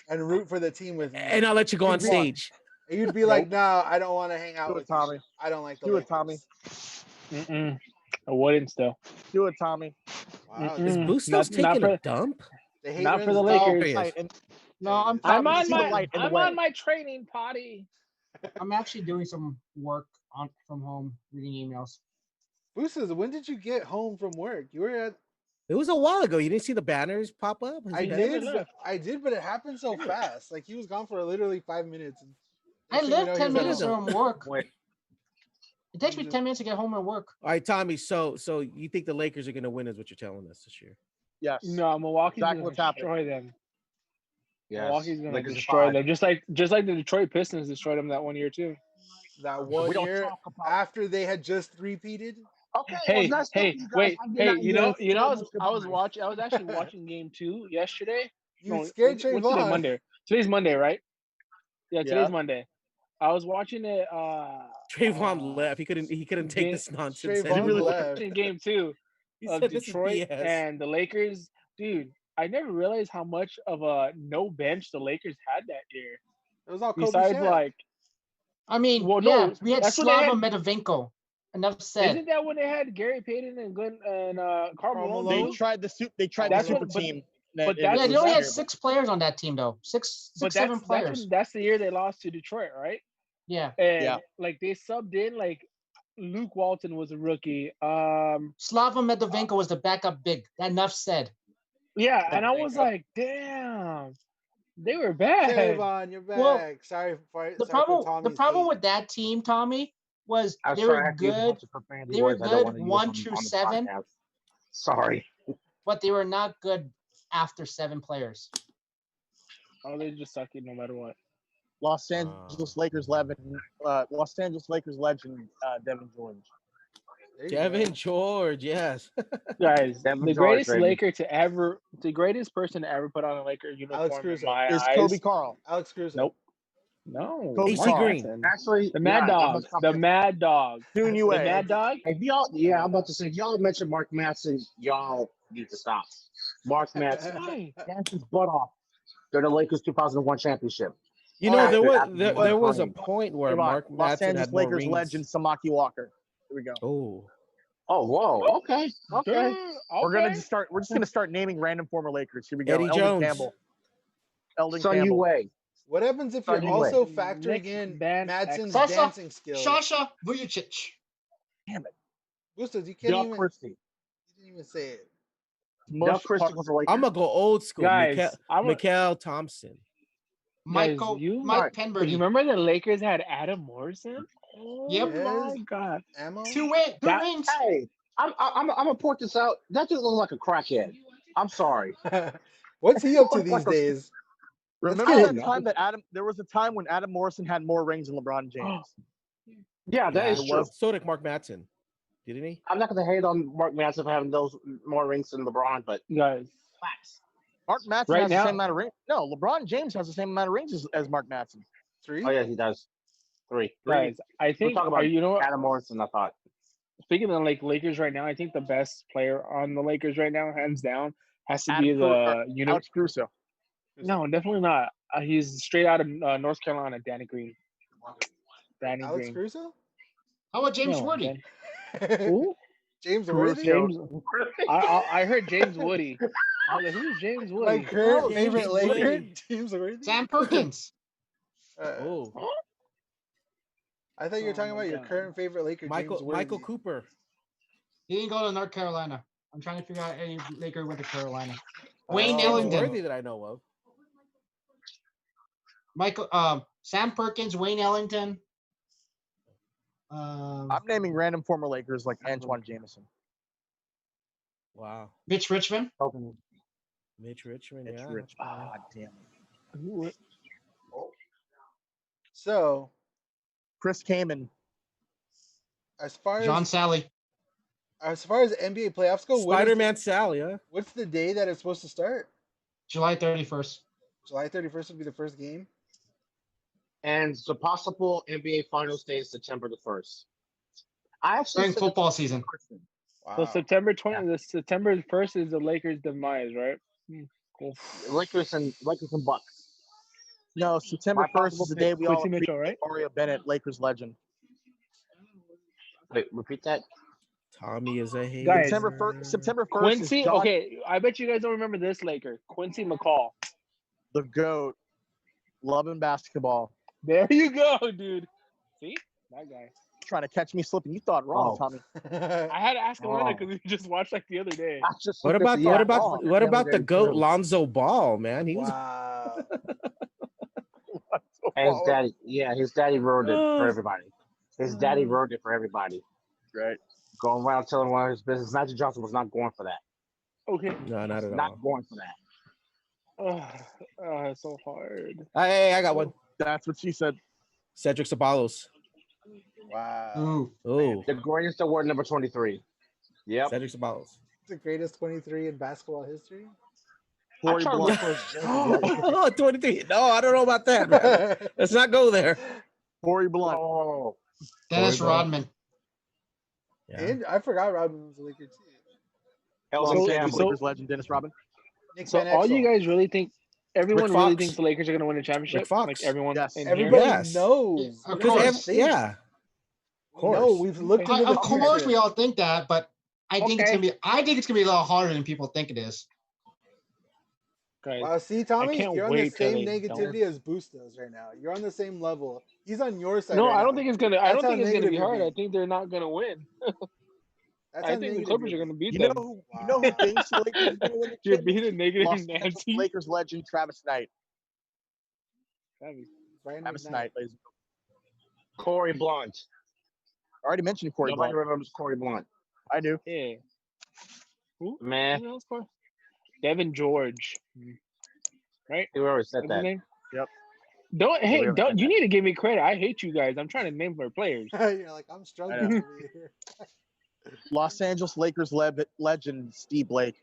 and root for the team with me. And I'll let you go on You'd be- stage. And you'd be like, no, I don't want to hang out Do it, with you. Tommy. I don't like the Do it, Lakers. Tommy. Mm-mm. I wouldn't still. Do it, Tommy. Wow. Mm-mm. Is Bustos Not taking a for- dump? They hate Not for the Renzo. Lakers. He is. Right, and, no, I'm I'm Tommy. on See the my light in the I'm way. on my training potty. I'm actually doing some work from home, reading emails. Boosters, when did you get home from work? You were at. It was a while ago. You didn't see the banners pop up? I He did. left. I did, but it happened so fast. Like he was gone for literally 5 minutes. And I next thing you live know, 10 he was minutes at home. from work. Wait. It takes me 10 minutes to get home and work. All right, Tommy. So you think the Lakers are going to win? Is what you're telling us this year? Yes. No, Milwaukee's Exactly gonna what's happening. destroy them. Yes. Milwaukee's gonna Lakers are destroy fine. them. Just like the Detroit Pistons destroyed them that one year too. That We one don't year talk about- after they had just repeated. Okay, Hey, well, that's hey, you guys. wait, I did hey, not you know, hear I so was much watching. I was actually watching game 2 yesterday. You No, scared what's today, Trayvon. Monday. Today's Monday, right? Yeah, today's Yeah. Monday. I was watching it. Trayvon left. He couldn't take Game- this nonsense Trayvon anymore. left. In game 2, He of said this is Detroit BS. and the Lakers, dude, I never realized how much of a no bench the Lakers had that year. It was all Kobe Besides, Shaq. like, I mean, well, yeah, no, we had that's when they Slava had. Medovinko. Enough said. Isn't that when they had Gary Payton and Glenn and Karl Karl Malone? Malone? They tried the That's super what- but- team. but It that's- Yeah, was they only had terrible. 6 players on that team though. Six, But 7 that's players. that's the year they lost to Detroit, right? Yeah. And Yeah. like they subbed in, like Luke Walton was a rookie. Slava Medovinko was the backup big. Enough said. Yeah, and I was like, damn, they were bad. Trayvon, you're back. Well, sorry for The Tommy's problem hate. with that team, Tommy, was I'm they sorry, I were have to use a good, bunch of profanity they were words I don't good want to use 1 on through the 7. podcast. Sorry. but they were not good after 7 players. Oh, they just sucking no matter what. Los Angeles Lakers legend, Devin George. There you Devin go. George, yes. Guys, Devin the George, greatest baby. Laker to ever, the greatest person to ever put on a Laker uniform in Caruso. my Is eyes. Kobe Carl. Alex Caruso. Nope. No. Kobe AC Mark Green. Manson. Actually, The Mad yeah, Dog. The Mad Dog. Soon you The way. Mad Dog. If y'all, yeah, I'm about to say, if y'all mention Mark Manson, y'all need to stop. Mark Manson Why? danced his butt off during the Lakers 2001 championship. You know, After- there was after there was a Kareem. point where Come on, Mark Los Madsen Angeles had more Lakers rings. legend Samaki Walker. Here we go. Oh, Oh, whoa. Okay. Okay. Dude, We're gonna okay. just start. We're just gonna start naming random former Lakers. Here we go. Eddie Eldon Jones. Campbell. Eldon Son Campbell. Yue. What happens if you're Anyway. also Nick factoring in Van Madsen's Sasha, dancing skills? Sasha Vujicic. Bustos, you can't Doug even. Christie. You didn't even say it. Doug Christie was a Laker. I'm gonna go old school. Guys, Mikael Thompson. Michael, you- Mike you Penberty. remember the Lakers had Adam Morrison? Oh Yep. my Yes. God. Ammo? 2 That- rings. Hey, I'm gonna point this out. That dude looks like a crackhead. I'm sorry. What's he up to these days? Remember I that don't time that there was a time when Adam Morrison had more rings than LeBron James. Yeah, that Yeah, is true. So did Mark Madsen, didn't he? I'm not gonna hate on Mark Manson for having those more rings than LeBron, but Guys, facts. Mark Madsen Right has now- the same amount of rings. No, LeBron James has the same amount of rings as Mark Madsen. 3? Oh yeah, he does. Three. guys, I We're think, talking about you know what? Adam Morrison, I thought. Speaking of like Lakers right now, I think the best player on the Lakers right now, hands down, has to be Adam the Alex Caruso. No, definitely not. He's straight out of North Carolina, Danny Green. Danny Alex Green. Caruso? How about James No, Worthy? Who? James Caruso. Worthy? James. I heard James Woody. I was like, who's James My Woody? current Oh, favorite James Laker? Worthy. James Worthy? Sam Perkins. Oh, I thought you were Oh talking my about your God. current favorite Laker, Michael James Worthy. Cooper. He didn't go to North Carolina. I'm trying to figure out any Laker went to Carolina. Oh. Wayne James Ellington. Worthy that I know of. Sam Perkins, Wayne Ellington. I'm naming random former Lakers like Antoine Jameson. Wow, Mitch Richmond. Mitch Richmond. It's Yeah, rich. Ah, damn it. Who- So, Chris Kaman. as far John as Sally. NBA playoffs go, Spider-Man Sal. Yeah. what's the day that it's supposed to start? July 31st. July 31st would be the first game. And the possible NBA Finals day is September the 1st. I actually During said football it's season. person. Wow. So September 20th, the September 1st is the Lakers' demise, right? Cool. Lakers and Bucks. No, September My 1st is the day we all Quincy Mitchell, right? Mario Bennett, Lakers legend. Wait, repeat that. Tommy is a hater. Guys, September 1st Quincy. is John, Okay, I bet you guys don't remember this Laker. Quincy McCall. the GOAT, loving basketball. There you go, dude. See that guy. Trying to catch me slipping. You thought wrong, Oh. Tommy. I had to ask him Oh. because we just watched like the other day. I just What looked about at the- what yeah, about oh, what about the other day, goat too. Lonzo Ball? Man, he was. Wow. And his daddy, yeah, his daddy ruined it Oh. for everybody. His daddy ruined it for everybody. Right. Going around telling one of his business. Magic Johnson was not going for that. Okay. No, not at all. Not going for that. It's so hard. Hey, I got one. That's what she said. Cedric Sabalos. Wow. Ooh. Oh, The greatest award, number 23. Yep. Cedric Sabalos. The greatest 23 in basketball history. I'm Corey trying to Blunt. look for his jersey. Oh, 23. No, I don't know about that, man. Let's not go there. Corey Blunt. Oh, Dennis Corey Ball. Rodman. Yeah. And I forgot Rodman was a Laker too. Hells Los and Angeles gambling. Lakers legend Dennis Rodman. Nick So Van all you Exel. guys really think? Everyone Rick really Fox. thinks the Lakers are going to win a championship. Fox. Like everyone Yes. in here. Everybody Yes. knows. Of Because course. yeah, of We know. course. We've looked into the Of course, future. we all think that, but I think it's Okay. gonna be. I think it's gonna be a lot harder than people think it is. Guys, Wow, see, Tommy, can't you're on the wait till same they negativity as Bustos right now. You're on the same level. He's on your side. No, right I don't now. think it's gonna. I That's don't how think it's gonna be negative you're hard. I being. think they're not gonna win. That's I how think the negative Clippers you're are gonna being. beat You them. know who thinks the Lakers are going to win the You're being a championship? negative Los Angeles Nancy. Lakers legend Travis Knight. Brian Travis McKnight. Knight, ladies. Corey Blunt. I already mentioned Corey Nobody Blunt. remembers Corey Blunt. I do. Yeah. Who? Man, Who else scored? Devin George. Right? we already said That's his that. name. Yep. Don't. we Hey, already don't. said You that. need to give me credit. I hate you guys. I'm trying to name for players. You're like, I'm struggling over here. Los Angeles Lakers legend Steve Blake.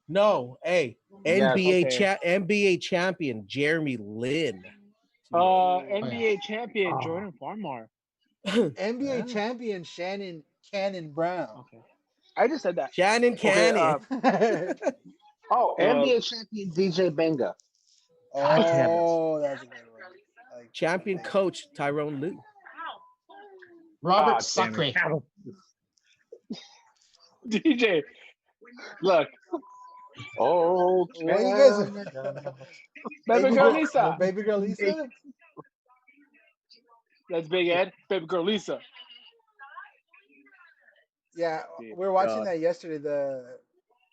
No, hey, Yes. NBA champion Jeremy Lin. NBA champion Oh. Jordan Farmar. NBA champion Shannon Cannon Brown. Okay. I just said that. Shannon Cannon. Oh, NBA champion DJ Benga. Oh, that's a good one. Like, Champion coach Tyrone Lue. Robert damn Sucre. it. DJ, look, Oh, what you guys? baby girl Lisa. Baby girl Lisa. That's Big Ed. Baby girl Lisa. Yeah, we were watching that yesterday.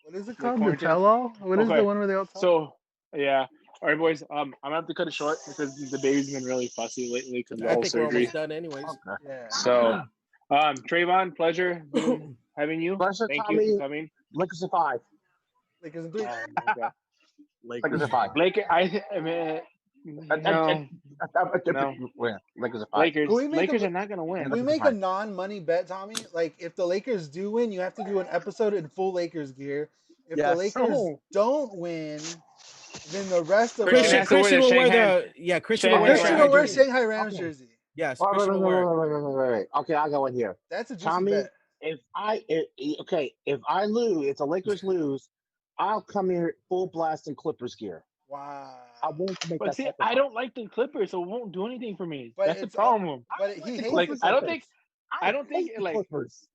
What is it The called? The quarantine? tell-all. What is Okay. the one where they all talk? So, yeah. All right, boys. I'm gonna have to cut it short because the baby's been really fussy lately because of the I whole think we're surgery. almost done anyways. Yeah. So, Trayvon, pleasure having you. Pleasure, Thank Tommy. you for coming. Lakers at 5. Lakers in 3. Okay. Lakers at 5. Blake, I mean, no, Where? Lakers at 5. Lakers. Can we make Lakers a- are not gonna win. Can we make a non-money bet, Tommy? Like, if the Lakers do win, you have to do an episode in full Lakers gear. If the Yes. Lakers Oh. don't win, then the rest of Christian us. has to wear Christian the will wear Shanghai- Christian will Shanghai wear Christian Shanghai will wear jersey. Shanghai Rams Okay. jersey. Yes, Wait, Christian will wear it. wait. Okay, I'll go in here. That's a juicy Tommy, bet. if I lose, if the Lakers lose, I'll come here full blast in Clippers gear. Wow. I won't make But that see, sacrifice. I don't like the Clippers, so it won't do anything for me. But That's the it's problem. But he hates Like, the I don't Clippers. think. I don't think hate the like. Clippers.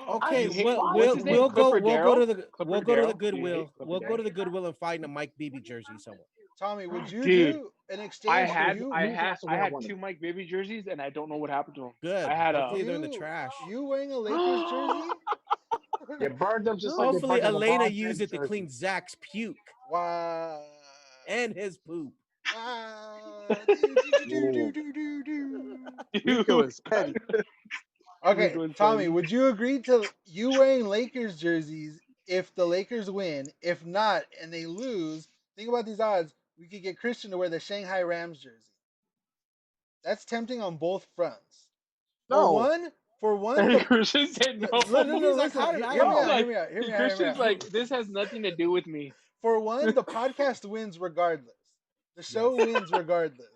Okay, You hate- we'll what's his name? we'll go Clipper we'll go to Darryl? the Clipper we'll go to the Darryl? Goodwill. Clipper We'll go to Darryl? the Goodwill and find a Mike Bibby jersey somewhere. Tommy, would you Dude, do an exchange? I for had you? I Who's had also I wearing had one? 2 Mike Bibby jerseys, and I don't know what happened to them. Good. I had Hopefully they're in the You- trash. You wearing a Lakers jersey? You burned them just like they Hopefully burned the Elena LeBron used James it to jersey. clean Zach's puke Wow. and his poop. Wow. Rico is petty. Okay, Rico is Tommy, funny. would you agree to you wearing Lakers jerseys if the Lakers win? If not, and they lose, think about these odds. We could get Christian to wear the Shanghai Rams jersey. That's tempting on both fronts. No. For one, the Christian said no. no, He's like, listen, how did hear I me know? out, Like, hear me out, hear me out, hear me Christian's out. like, this has nothing to do with me. For one, the podcast wins regardless. The show wins regardless.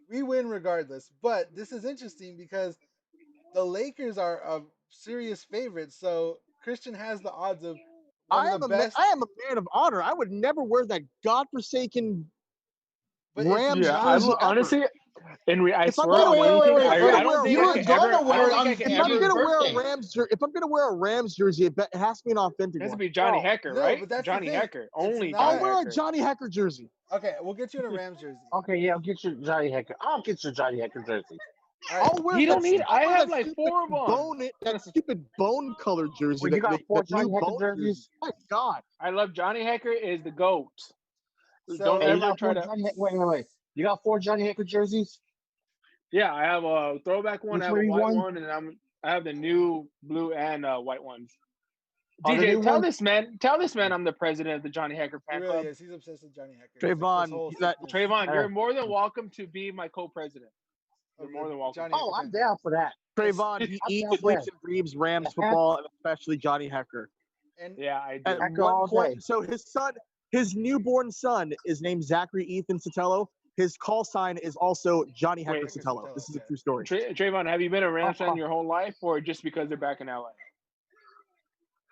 We win regardless. But this is interesting because the Lakers are a serious favorite. So Christian has the odds of one I of am the a best. I am a man of honor. I would never wear that godforsaken But it's- Rams Yeah, jersey ever. honestly, and I If I'm swear gonna on wear- anything, wait, I wait, don't think you I were can gonna ever. I wear don't it think on I can If I'm ever. gonna wear a birthday. Rams jersey, if I'm gonna wear a Rams jersey, it has to be an authentic It has to one. be Johnny No, Hecker, no, right? but that's the Johnny thing. Hecker. Only not- I'll Johnny wear a Hecker. Johnny Hecker jersey. Okay, we'll get you in a Rams jersey. Okay, yeah, I'll get your Johnny Hecker. I'll get your Johnny Hecker jersey. All right. I'll wear He that don't need. stupid- I I'll wear have that like stupid 4 of them. bone, that stupid bone color jersey. Well, you got 4 that new Johnny Hecker bone jerseys? jersey. My God. I love Johnny Hecker is the goat. So- Don't Hey, you ever got try 4 to. Johnny wait. You got 4 Johnny Hecker jerseys? Yeah, I have a throwback one. Which I have a one you white won? one, and I have the new blue and white ones. Oh, the DJ, new tell one? this man I'm the president of the Johnny Hecker He fan really club. is. He's obsessed with Johnny Hecker. It's like Trayvon, this whole that- sickness. Trayvon, you're more than welcome to be my co-president. You're of more the than welcome. Johnny Oh, Hecker I'm fan down for that. Trayvon, he I'm eats, down for sleeps, that. and breathes Rams football, and especially Johnny Hecker. And Yeah, I do. At Hecker one all point, day. so his newborn son is named Zachary Ethan Sotelo. His call sign is also Johnny Hecker Wait. Sotelo. This is a Yeah. true story. Trayvon, have you been a Rams fan your whole life, or just because they're back in LA?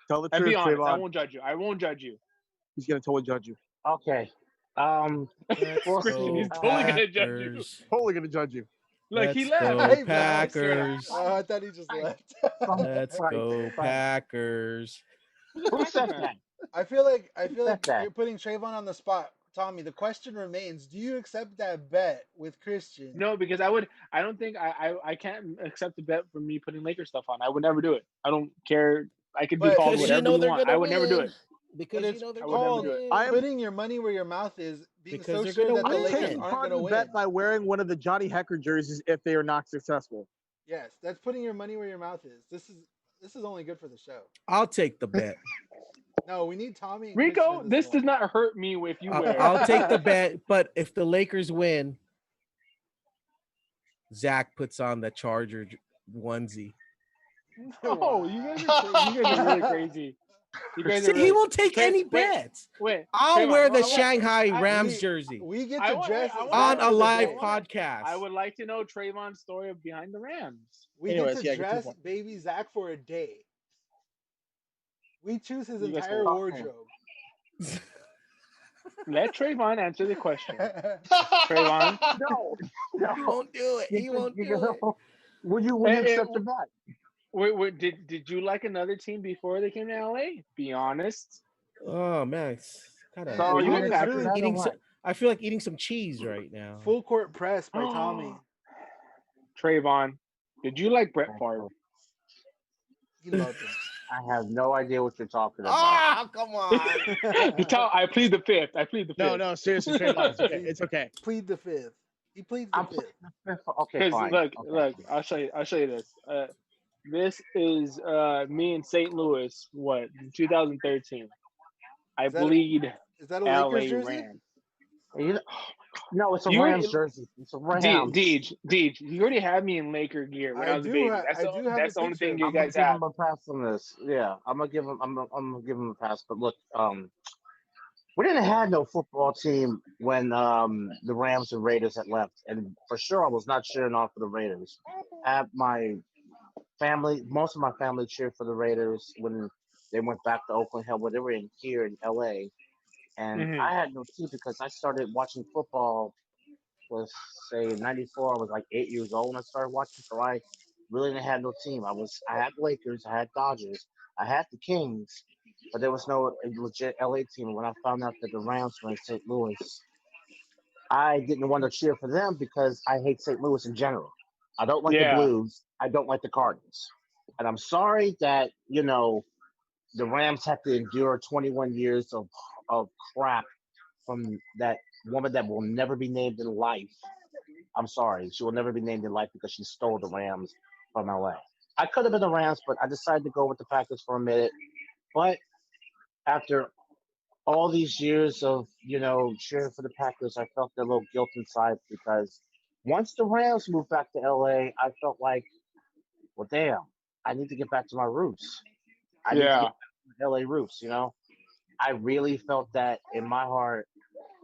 Tell the And truth, be honest. I Trayvon. won't judge you. I won't judge you. He's gonna totally judge you. Okay. Let's We'll go see. He's totally gonna judge you. Packers. Totally gonna judge you. Look, he Let's left. go Hey, man. Packers. Oh, I thought he just left. Let's go Packers. Who said that? I feel like that? you're putting Trayvon on the spot, Tommy. The question remains: do you accept that bet with Christian? No, because I don't think I can't accept the bet for me putting Lakers stuff on. I would never do it. I don't care. I could be But- called Because whatever you know they're want. gonna I would never do win. it. Because But you it's know they're I would never called do it. I am- putting your money where your mouth is, being Because so they're sure gonna that the win. Lakers I'm aren't Part going to of the win. bet by wearing one of the Johnny Hecker jerseys if they are not successful. Yes, that's putting your money where your mouth is. This is only good for the show. I'll take the bet. No, we need Tommy and Rico, Christian at this point. does not hurt me if you wear. I'll take the bet, but if the Lakers win, Zach puts on the Charger onesie. Oh, you guys are really crazy. You guys See, are really, he won't take Trey- any wait, bets. Wait, I'll Trayvon, wear the I want- Shanghai I- Rams we- jersey We get I to want- dress I want- on Zach a for the live day. podcast. I would like to know Trayvon's story of behind the Rams. We Anyways, get to yeah, get to the dress point. baby Zach for a day. We choose his You guys entire can- wardrobe. Let Trayvon answer the question. Trayvon, No. He won't do it. He won't do it. Would you Hey, accept the bet? wait, did you like another team before they came to LA? Be honest. Oh man, it's kind of. So Were you you a accept Packers that or eating what? I feel like eating some cheese right now. Full court press by Tommy. Trayvon, did you like Brett Favre? He loved him. I have no idea what you're talking about. Ah, come on. I plead the fifth. I plead the fifth. No, seriously, Trayvon, it's okay. It's okay. Plead the fifth. He pleads the I'm fifth. Okay, Because fine. look, Okay. look, I'll show you this. This is me in St. Louis. What? 2013. I Is that a- bleed Is that a LA Lakers jersey? Rams. No, it's a You Rams already- jersey. It's a Rams. Deej, you already had me in Laker gear when I was a baby. I do have That's the the only thing picture. you I'm gonna guys give have. him a pass on this. Yeah, I'm gonna give him. I'm gonna give him a pass. But look, we didn't have no football team when the Rams and Raiders had left, and for sure I was not cheering on for the Raiders. My family, most of my family cheered for the Raiders when they went back to Oakland. Hell, when they were here in LA, and Mhm. I had no team because I started watching football. Was say '94. I was like 8 years old when I started watching, so I really didn't have no team. I had Lakers, I had Dodgers, I had the Kings, but there was no legit LA team. When I found out that the Rams were in St. Louis, I didn't want to cheer for them because I hate St. Louis in general. I don't like Yeah. the Blues. I don't like the Cardinals, and I'm sorry that the Rams have to endure 21 years of crap from that woman that will never be named in life. I'm sorry. She will never be named in life because she stole the Rams from LA. I could have been the Rams, but I decided to go with the Packers for a minute. But after all these years of, cheering for the Packers, I felt a little guilt inside because once the Rams moved back to LA, I felt like, well, damn, I need to get back to my roots. I need to Yeah. get back to my LA roots, I really felt that in my heart.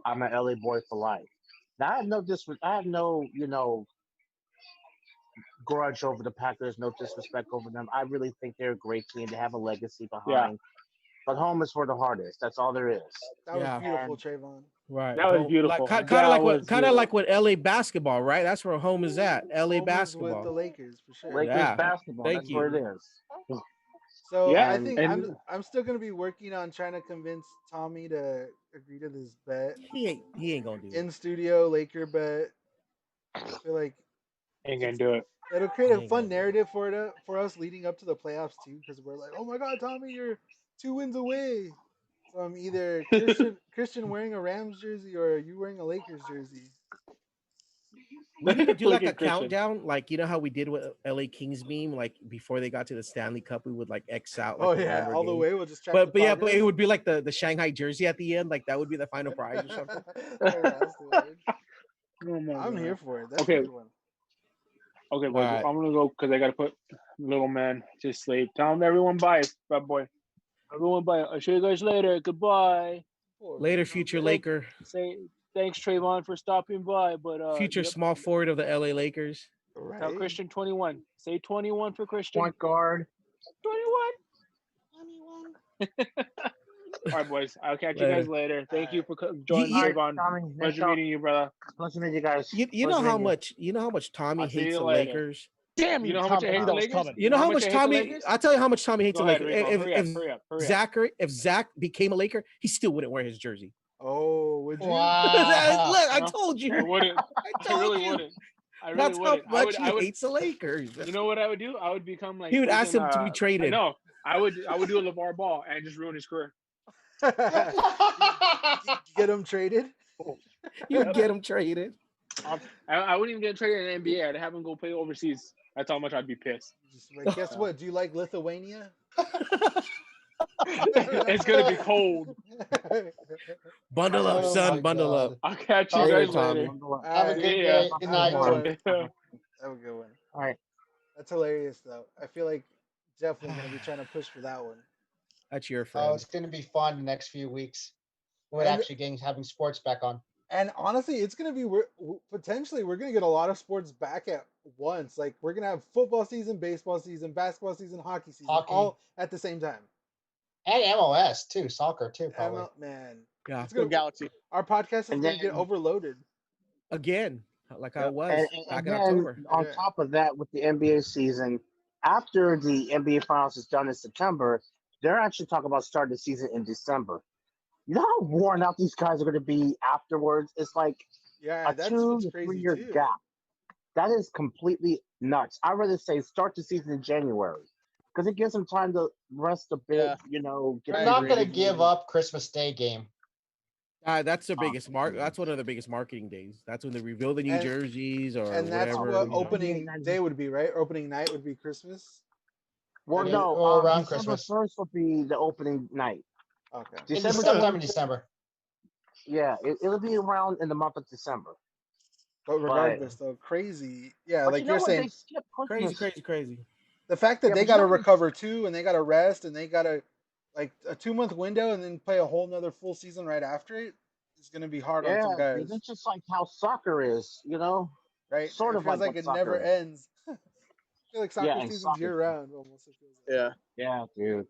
I'm an LA boy for life. Now I have no grudge over the Packers, no disrespect over them. I really think they're a great team. They have a legacy behind. But home is where the heart is. That's all there is. That was Yeah. beautiful, Trayvon. Right. That was beautiful. Kind That of like was what LA basketball, right? That's where home is at. LA Home is with basketball. the Lakers for sure. Lakers Yeah. basketball. Thank That's you. where it is. So Yeah, I think and- I'm still gonna be working on trying to convince Tommy to agree to this bet. He ain't gonna do it. In studio Laker bet. I feel like Ain't gonna do it. it'll create a Ain't fun gonna do narrative for us leading up to the playoffs too, because we're like, oh my god, Tommy, you're 2 wins away from either Christian wearing a Rams jersey or you wearing a Lakers jersey. We need to do Look like a at Christian. countdown, like you know how we did with LA Kings meme, like before they got to the Stanley Cup, we would like X out. Like Oh the yeah, number all the game. way. We'll just track But the yeah, but progress. it would be like the Shanghai jersey at the end, like that would be the final prize or something. Oh, yeah, that's the word. Oh my I'm God. here for it. That's Okay. a good one. Okay, boys, Alright. I'm gonna go because I gotta put little man to sleep. Tell him everyone bye, bad boy. Everyone bye. I'll see you guys later. Goodbye. Later, future Laker, Say thanks, Trayvon, for stopping by. But future yep. small forward of the LA Lakers. Right. Tell Christian 21. Say 21 for Christian. Point guard. 21. 21. All right, boys. I'll catch you guys later. Thank you for joining, You- Trayvon. Tommy, Pleasure meeting you, brother. Pleasure meeting you guys. You know Pleasure how meeting much Tommy I'll see hates you the later. Lakers. Damn You you, know how much I Tommy. I hate knew the that was Lakers? coming. You know how much I hate the Tommy? Lakers? I'll tell you how much Tommy hates Go the ahead, Lakers. Rico. Hurry up. If Zach became a Laker, he still wouldn't wear his jersey. Oh, would you? Look, Wow. I No, told you. I wouldn't. I I told really you. wouldn't. I really That's wouldn't. how much I would. he hates the Lakers. You know what I would do? I would become like He would ask freaking, him to be traded. No, I would do a LeVar Ball and just ruin his career. Get him traded. You would get him traded. I wouldn't even get traded in the NBA. I'd have him go play overseas. That's how much I'd be pissed. Just like, guess what? Do you like Lithuania? It's gonna be cold. Bundle up, Oh son. my Bundle God. up. I'll catch you Later, guys Tommy. later. Have a good day. Good night. Have a good one. All right. That's hilarious, though. I feel like definitely gonna be trying to push for that one. That's your Oh, friend. it's gonna be fun the next few weeks. We're And- actually having sports back on. And honestly, it's gonna be potentially we're gonna get a lot of sports back at once. Like we're gonna have football season, baseball season, basketball season, hockey season, Hockey. all at the same time. And MLS too, soccer too, probably. Man, Yeah. it's Go gonna, Galaxy. our podcast is And gonna get then- overloaded. Again, like I Yep. was And back in then October. on Yeah. top of that, with the NBA season, after the NBA Finals is done in September, they're actually talking about starting the season in December. You know how worn out these guys are going to be afterwards? It's like Yeah, a that's 2 what's to crazy 3 year too. gap. That is completely nuts. I'd rather say start the season in January because it gives them time to rest a bit. Yeah. You know, get They're their not gonna breathing give room. up Christmas Day game. That's the biggest That's one of the biggest marketing days. That's when they reveal the new And- jerseys or And that's whatever. what you know. opening day would be, right? Opening night would be Christmas. Well, Yeah, no, well, around December Christmas. 1st will be the opening night. Okay. Sometime in December. Yeah, it'll be around in the month of December. But regardless, though, crazy. Yeah, But like you know you're what? saying, They skip Christmas. Crazy. the fact that Yeah, they but got to you know- recover too, and they got to rest, and they got to like a 2 month window, and then play a whole nother full season right after it is going to be hard on Yeah, some guys, it's just like how soccer is, you know? right? sort it of feels like like what it never soccer is. ends. I feel like soccer Yeah, and season's soccer- year round almost. It feels like. Yeah. Yeah, dude.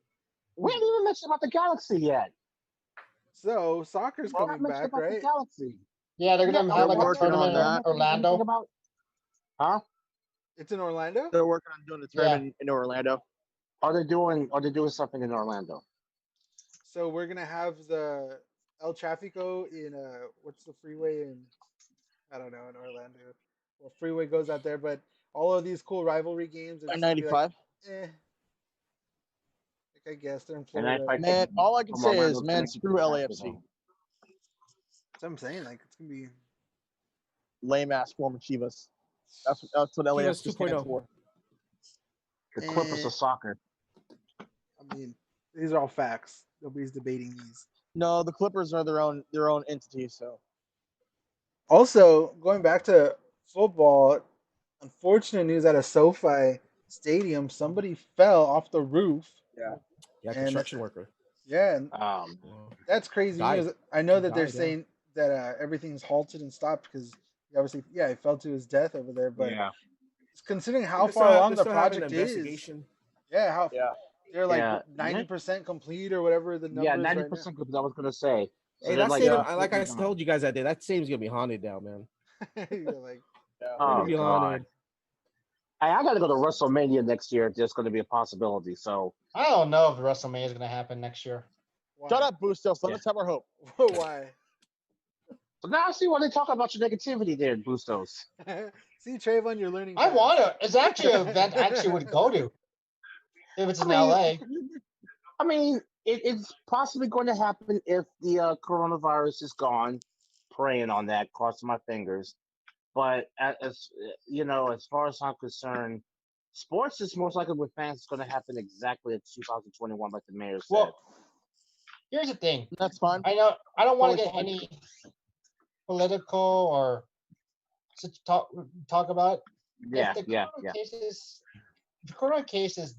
We haven't even mentioned about the Galaxy yet. So soccer's We're not coming mentioning back, about the right? Galaxy. Yeah, they're gonna Yeah, have they're like a working on tournament in that. Orlando. Huh? It's in Orlando. They're working on doing the tournament in Orlando. Are they doing something in Orlando? So we're gonna have the El Trafico in what's the freeway in? I don't know, in Orlando. Well, freeway goes out there, but all of these cool rivalry games. Are just gonna be like, 95. Like I guess they're in And I Florida. Man, all I can From say Orlando is, to man, Mexico screw basketball. LAFC. That's what I'm saying. Like it's gonna be. Lame ass former Chivas. That's what LAFC Chivas stands 2.0. for. The Clippers Eh. of soccer. I mean, these are all facts. Nobody's debating these. No, the Clippers are their own entity. So Also, going back to football, unfortunate news out of SoFi Stadium. Somebody fell off the roof. Yeah, And- construction worker. Yeah, and that's crazy Died. news. I know He that they're died, yeah. saying that everything's halted and stopped because he obviously, he fell to his death over there. But considering how They far still have- along they the still have an project is, investigation. yeah, they're like Yeah. 90% complete or whatever the number Yeah, is 90%. right Because I was gonna say. So Hey, they're that like, stadium, yeah, like I gone. told you guys that day, that stadium's gonna be haunted now, man. now. You're like, yeah. It's Oh, gonna be God. haunted. Hey, I gotta go to WrestleMania next year if there's gonna be a possibility. So I don't know if WrestleMania is gonna happen next year. why? Shut up, Bustos. Let Yeah. us have our hope. Why? now I see why they talk about your negativity there, Bustos. See, Trayvon, you're learning. I fast. want to. It's actually an event I actually would go to if it's in LA. I mean, it's possibly going to happen if the coronavirus is gone. Praying on that, crossing my fingers. But as you know, as far as I'm concerned, sports is most likely with fans. It's going to happen exactly in 2021, like the mayor said. Well, here's the thing. That's fine. I know I don't want to Totally get fine. any political or talk about. Yeah, If the yeah, corona yeah. cases, if the corona cases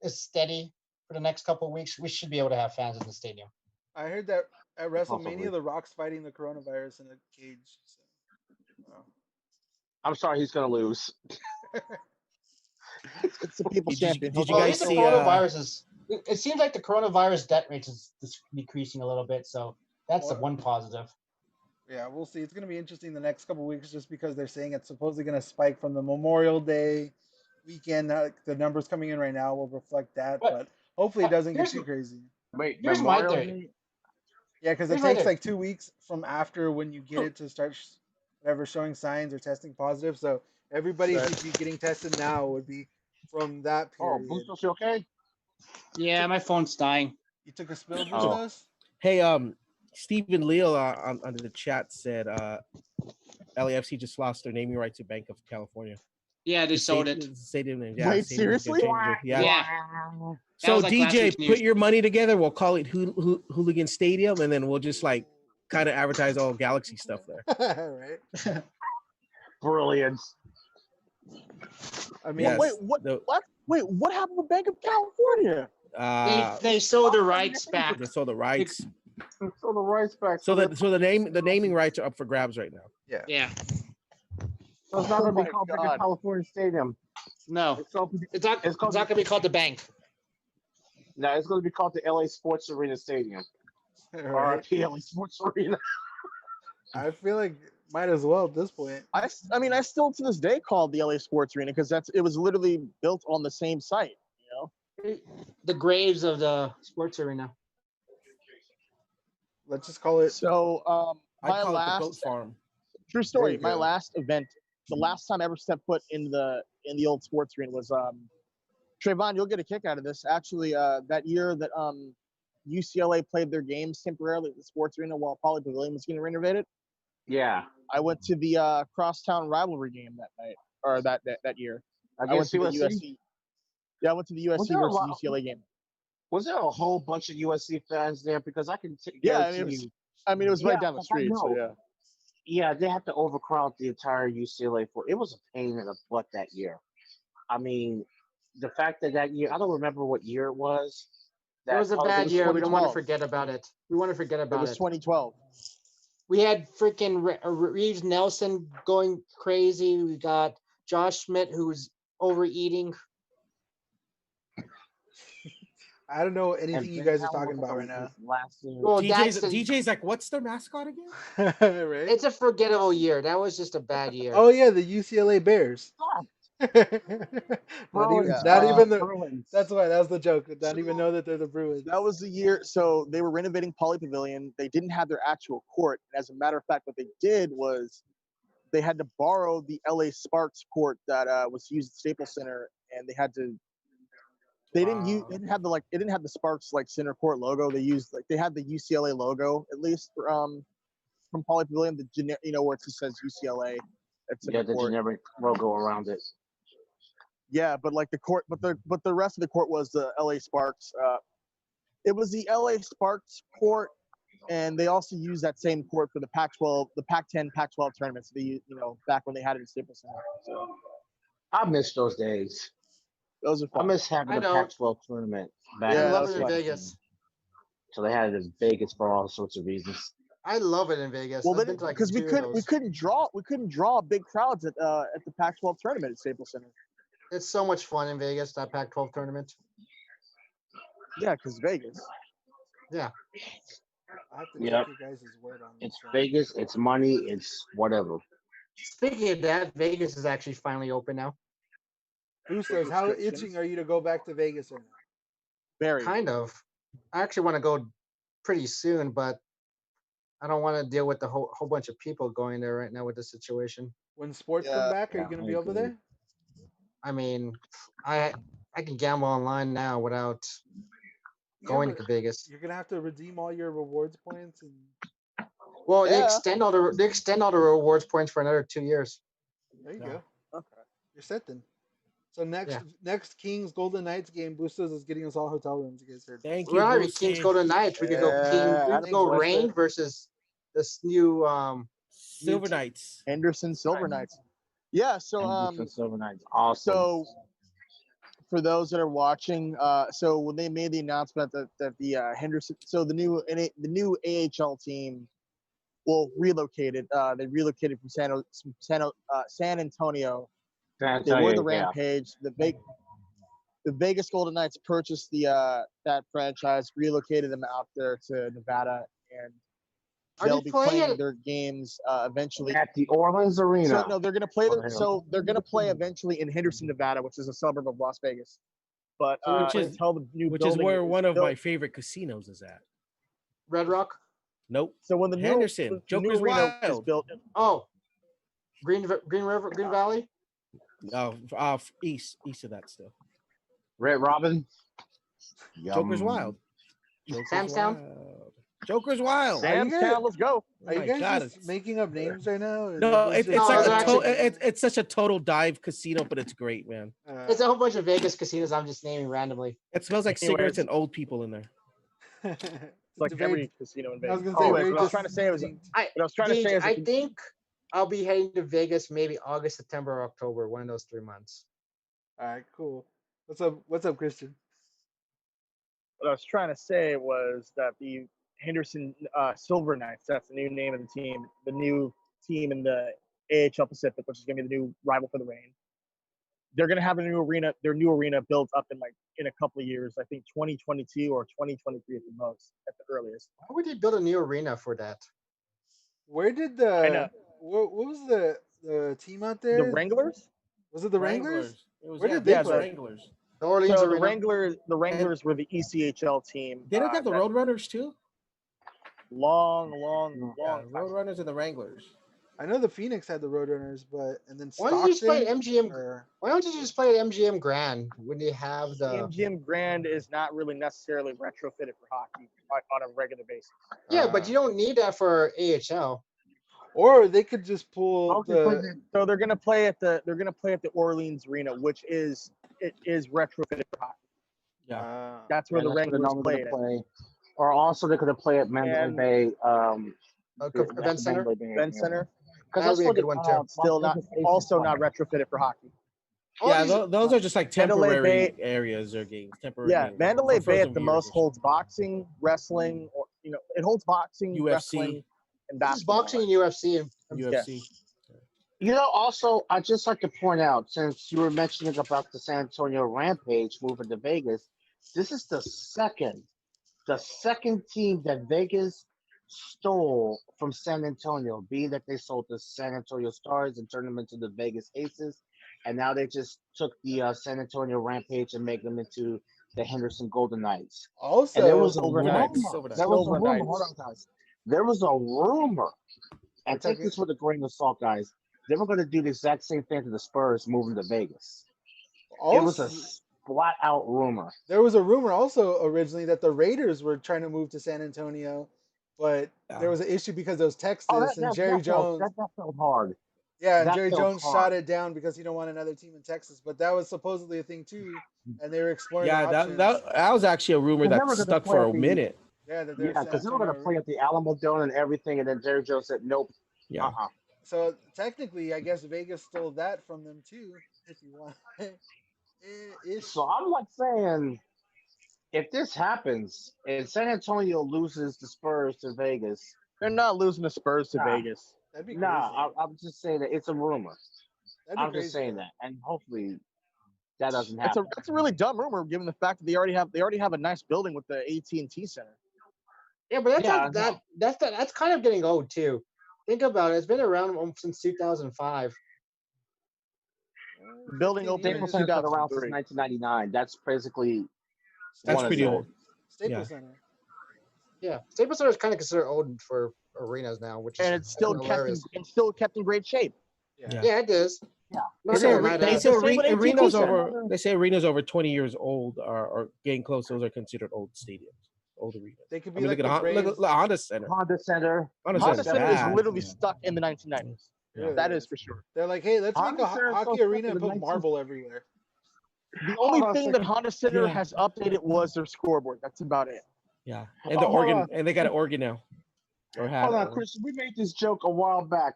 is steady for the next couple of weeks, we should be able to have fans in the stadium. I heard that at WrestleMania, Possibly. The Rock's fighting the coronavirus in a cage. So. I'm sorry, he's going to lose. It's the people's Did you- champion. did you He'll guys go the see, over. coronavirus is It seems like the coronavirus death rate is decreasing a little bit, so that's the one positive. Yeah, we'll see. It's going to be interesting the next couple of weeks just because they're saying it's supposedly going to spike from the Memorial Day weekend. The numbers coming in right now will reflect that, but hopefully it doesn't get too crazy. Wait, Here's my Memorial theory. Day? Yeah, because it Here's my takes theory. like 2 weeks from after when you get it to start whatever showing signs or testing positive. So everybody who'd be getting tested now would be from that Oh, period. Bustos, you okay? Yeah, my phone's dying. You took a spill, Oh. Bustos? Hey, Stephen Leal under the chat said LAFC just lost their naming rights to Bank of California. Yeah, they sold it. Stadium name. Yeah, Wait, stadium name, seriously? changed it. Yeah. Yeah. So was, like, last DJ, week's put news. your money together. We'll call it Hooligan Stadium, and then we'll just like kind of advertise all Galaxy stuff there. Right. Brilliant. I mean, Yes. Wait, what? Wait, what happened with Bank of California? They sold the rights back. They sold the rights. So the rights back. So the naming rights are up for grabs right now. Yeah. Yeah. So it's not Oh going to be my called Bank God. of California Stadium. No, it's not going to be called the Bank. No, it's going to be called the LA Sports Arena Stadium. Right. RIP LA Sports Arena. I feel like might as well at this point. I mean, I still to this day call it the LA Sports Arena because it was literally built on the same site. You know, The graves of the sports arena. Let's just call it. so I my call it the last goat farm. true There story. you My go. last event, the last time I ever stepped foot in the old sports arena was Trayvon. You'll get a kick out of this. Actually, that year that UCLA played their games temporarily at the sports arena while Poly Pavilion was getting renovated. Yeah. I went to the crosstown rivalry game that night or that year. I went Against to the USC? USC. Yeah, I went to the Was USC there a versus lot- UCLA game. Was there a whole bunch of USC fans there? Because I can Yeah, I guarantee mean, you. it was right Yeah, down the I street. So know. yeah. Yeah, they had to overcrowd the entire UCLA for it was a pain in the butt that year. I mean, the fact that year, I don't remember what year it was. It was a Poly- bad was year. We don't want to 2012. forget about it. We want to forget It about was it. 2012. We had freaking Reeves Nelson going crazy. We got Josh Schmidt, who's overeating. I don't know and anything you Ben guys are Howard talking was about right now. last year. Well, that's DJ's like, what's their mascot again? Right? it's a forgettable year. That was just a bad year. Oh yeah, the UCLA Bears. Bruins, not man, even the. Bruins. That's why that was the joke. Not even know that they're the Bruins. That was the year. So they were renovating Poly Pavilion. They didn't have their actual court. As a matter of fact, what they did was they had to borrow the LA Sparks court that was used at Staples Center, and they had to. They didn't use. It didn't have the It didn't have the Sparks center court logo. They used they had the UCLA logo at least for, from Poly Pavilion. Where it just says UCLA. At center The court. generic logo around it. Yeah, but the court, but the rest of the court was the LA Sparks. It was the LA Sparks court, and they also used that same court for the Pac-12, the Pac-10, Pac-12 tournaments. They back when they had it in Staples Center. So I miss those days. those are I fun. miss having I the know. Pac-12 tournament back. Yeah, I in love that's it in fun. Vegas. So they had it in Vegas for all sorts of reasons. I love it in Vegas. Well, I've been to like because we 2 of couldn't those. draw big crowds at the Pac-12 tournament at Staples Center. It's so much fun in Vegas, that Pac-12 tournament. Yeah, because Vegas. Yeah. I have to Yep. take your guys' word on this. It's Vegas. It's money. It's whatever. Speaking of that, Vegas is actually finally open now. Boosters, how itching are you to go back to Vegas right now? Very. Kind of. I actually want to go pretty soon, but I don't want to deal with the whole bunch of people going there right now with the situation. When sports Yeah. come back, are Yeah, you going to I be over agree. there? I mean, I can gamble online now without going but to Vegas. You're going to have to redeem all your rewards points and. Well, they Yeah. extend all the rewards points for another 2 years. There you Yeah. go. Okay. You're set then. So Yeah. next Kings Golden Knights game, Boosters is getting us all hotel rooms. You guys heard. Thank you, We're not even Boosty. Kings Golden Knights. We could go Yeah, We I could go think Rain Western- versus this new Silver Knights. Henderson Silver Knights. Yeah. So Henderson Silver Knights. Awesome. So, for those that are watching, so when they made the announcement that the Henderson, so the new AHL team, relocated. They relocated from San Antonio. They were the Rampage. The the Vegas Golden Knights purchased that franchise, relocated them out there to Nevada, and they'll be playing their games eventually at the Orleans Arena. So no, they're gonna play. They're gonna play eventually in Henderson, Nevada, which is a suburb of Las Vegas. But until the new which is building where one of built, my favorite casinos is at. Red Rock. Nope. So when the Henderson, new Joker's arena is Wild. built, Oh, Green River, Green Valley. East of that still. Red Robin. Joker's Wild. Sam's Town. Joker's Wild. Sam's Town, let's go. Are you guys just making up names right now? No, it's actually- it's such a total dive casino, but it's great, man. It's a whole bunch of Vegas casinos. I'm just naming randomly. It smells like cigarettes and old people in there. It's like every casino in I was Vegas. gonna say, Anyways, very what I was trying to say was, I think I'll be heading to Vegas maybe August, September, or October, one of those 3 months. All right, cool. What's up, Christian? what I was trying to say was that the Henderson Silver Knights, that's the new name of the team, the new team in the AHL Pacific, which is going to be the new rival for the Reign. They're going to have a new arena, their new arena built up in a couple of years, I think 2022 or 2023 at the most, at the earliest. Why would they build a new arena for that? Where did the what was the team out there? The Wranglers? Was it the Wranglers? Where did they the play? Wranglers? The Orleans So the Arena. Wranglers were the ECHL team. They don't have the Roadrunners too? Long Roadrunners and the Wranglers. I know the Phoenix had the Roadrunners, and then Why don't you just play at Stockton, MGM? or- Why don't you just play at MGM Grand when you have the? MGM Grand is not really necessarily retrofitted for hockey on a regular basis. Yeah, but you don't need that for AHL. Or they could just pull So they're gonna play at the Orleans Arena, which is retrofitted for hockey. Yeah, that's where the Wranglers played. Or also they could have played at Mandalay Bay. Event Center. Event Center. Because That would be a good one too. Still not, also not retrofitted for hockey. Yeah, those are just like Mandalay temporary Bay- areas or games. Temporary. Yeah, games, Mandalay or Bay frozen at the years most or holds boxing, wrestling, or it holds boxing, UFC. wrestling, and This is basketball. boxing and UFC. something. UFC. You know, also, I'd just like to point out, since you were mentioning about the San Antonio Rampage moving to Vegas, this is the second team that Vegas stole from San Antonio, being that they sold the San Antonio Stars and turned them into the Vegas Aces, and now they just took the San Antonio Rampage and make them into the Henderson Golden Knights. Also, And there was a Silver rumor. Knights. There was a Silver rumor. Knights. Hold on, guys. There was a rumor, and take this with a grain of salt, guys. They were going to do the exact same thing to the Spurs moving to Vegas. It was a flat out rumor. There was a rumor also originally that the Raiders were trying to move to San Antonio, but there was an issue because of those Texas and Jerry Jones. That felt hard. Yeah, and that Jerry felt Jones hard. shot it down because he don't want another team in Texas. But that was supposedly a thing too, and they were exploring. Yeah, the options. that was actually a rumor They that were gonna stuck play for at a the- minute. Yeah, because they were going to play at the Alamo Dome and everything, and then Jerry Jones said, "Nope." Yeah. So technically, I guess Vegas stole that from them too, if you want. So I'm like saying, if this happens and San Antonio loses the Spurs to Vegas, They're not losing the Spurs to Vegas. That'd be I'm just saying that it's a rumor. That'd be I'm crazy. just saying that, and hopefully that doesn't happen. That's a really dumb rumor, given the fact that they already have a nice building with the AT&T Center. Yeah, but Yeah, that's kind of getting old too. Think about it. It's been around since 2005. The building opened in Staples Center's been around since 2003. 1999. That's basically That's one of pretty them. old. Staples Yeah. Center. Yeah, Staples Center is kind of considered old for arenas now, which is And it's still hilarious. kept in great shape. Yeah, it is. Yeah. No, They say, no, not they that. say Same with AT&T arenas Center. over. They say arenas over 20 years old are getting close. Those are considered old stadiums, old arenas. They could I be mean, like look at the look at Honda Center. Honda Center. Honda Honda Center's Center is bad. literally stuck in the 1990s. Really? That is for sure. They're like, hey, let's Honda make a Center's hockey so arena stuck and in the put marble everywhere. The only on a thing second. that Honda Center Yeah. has updated was their scoreboard. That's about it. Yeah, and the hold organ, on. and they got an organ now. Or had Hold an on, organ. Chris. We made this joke a while back.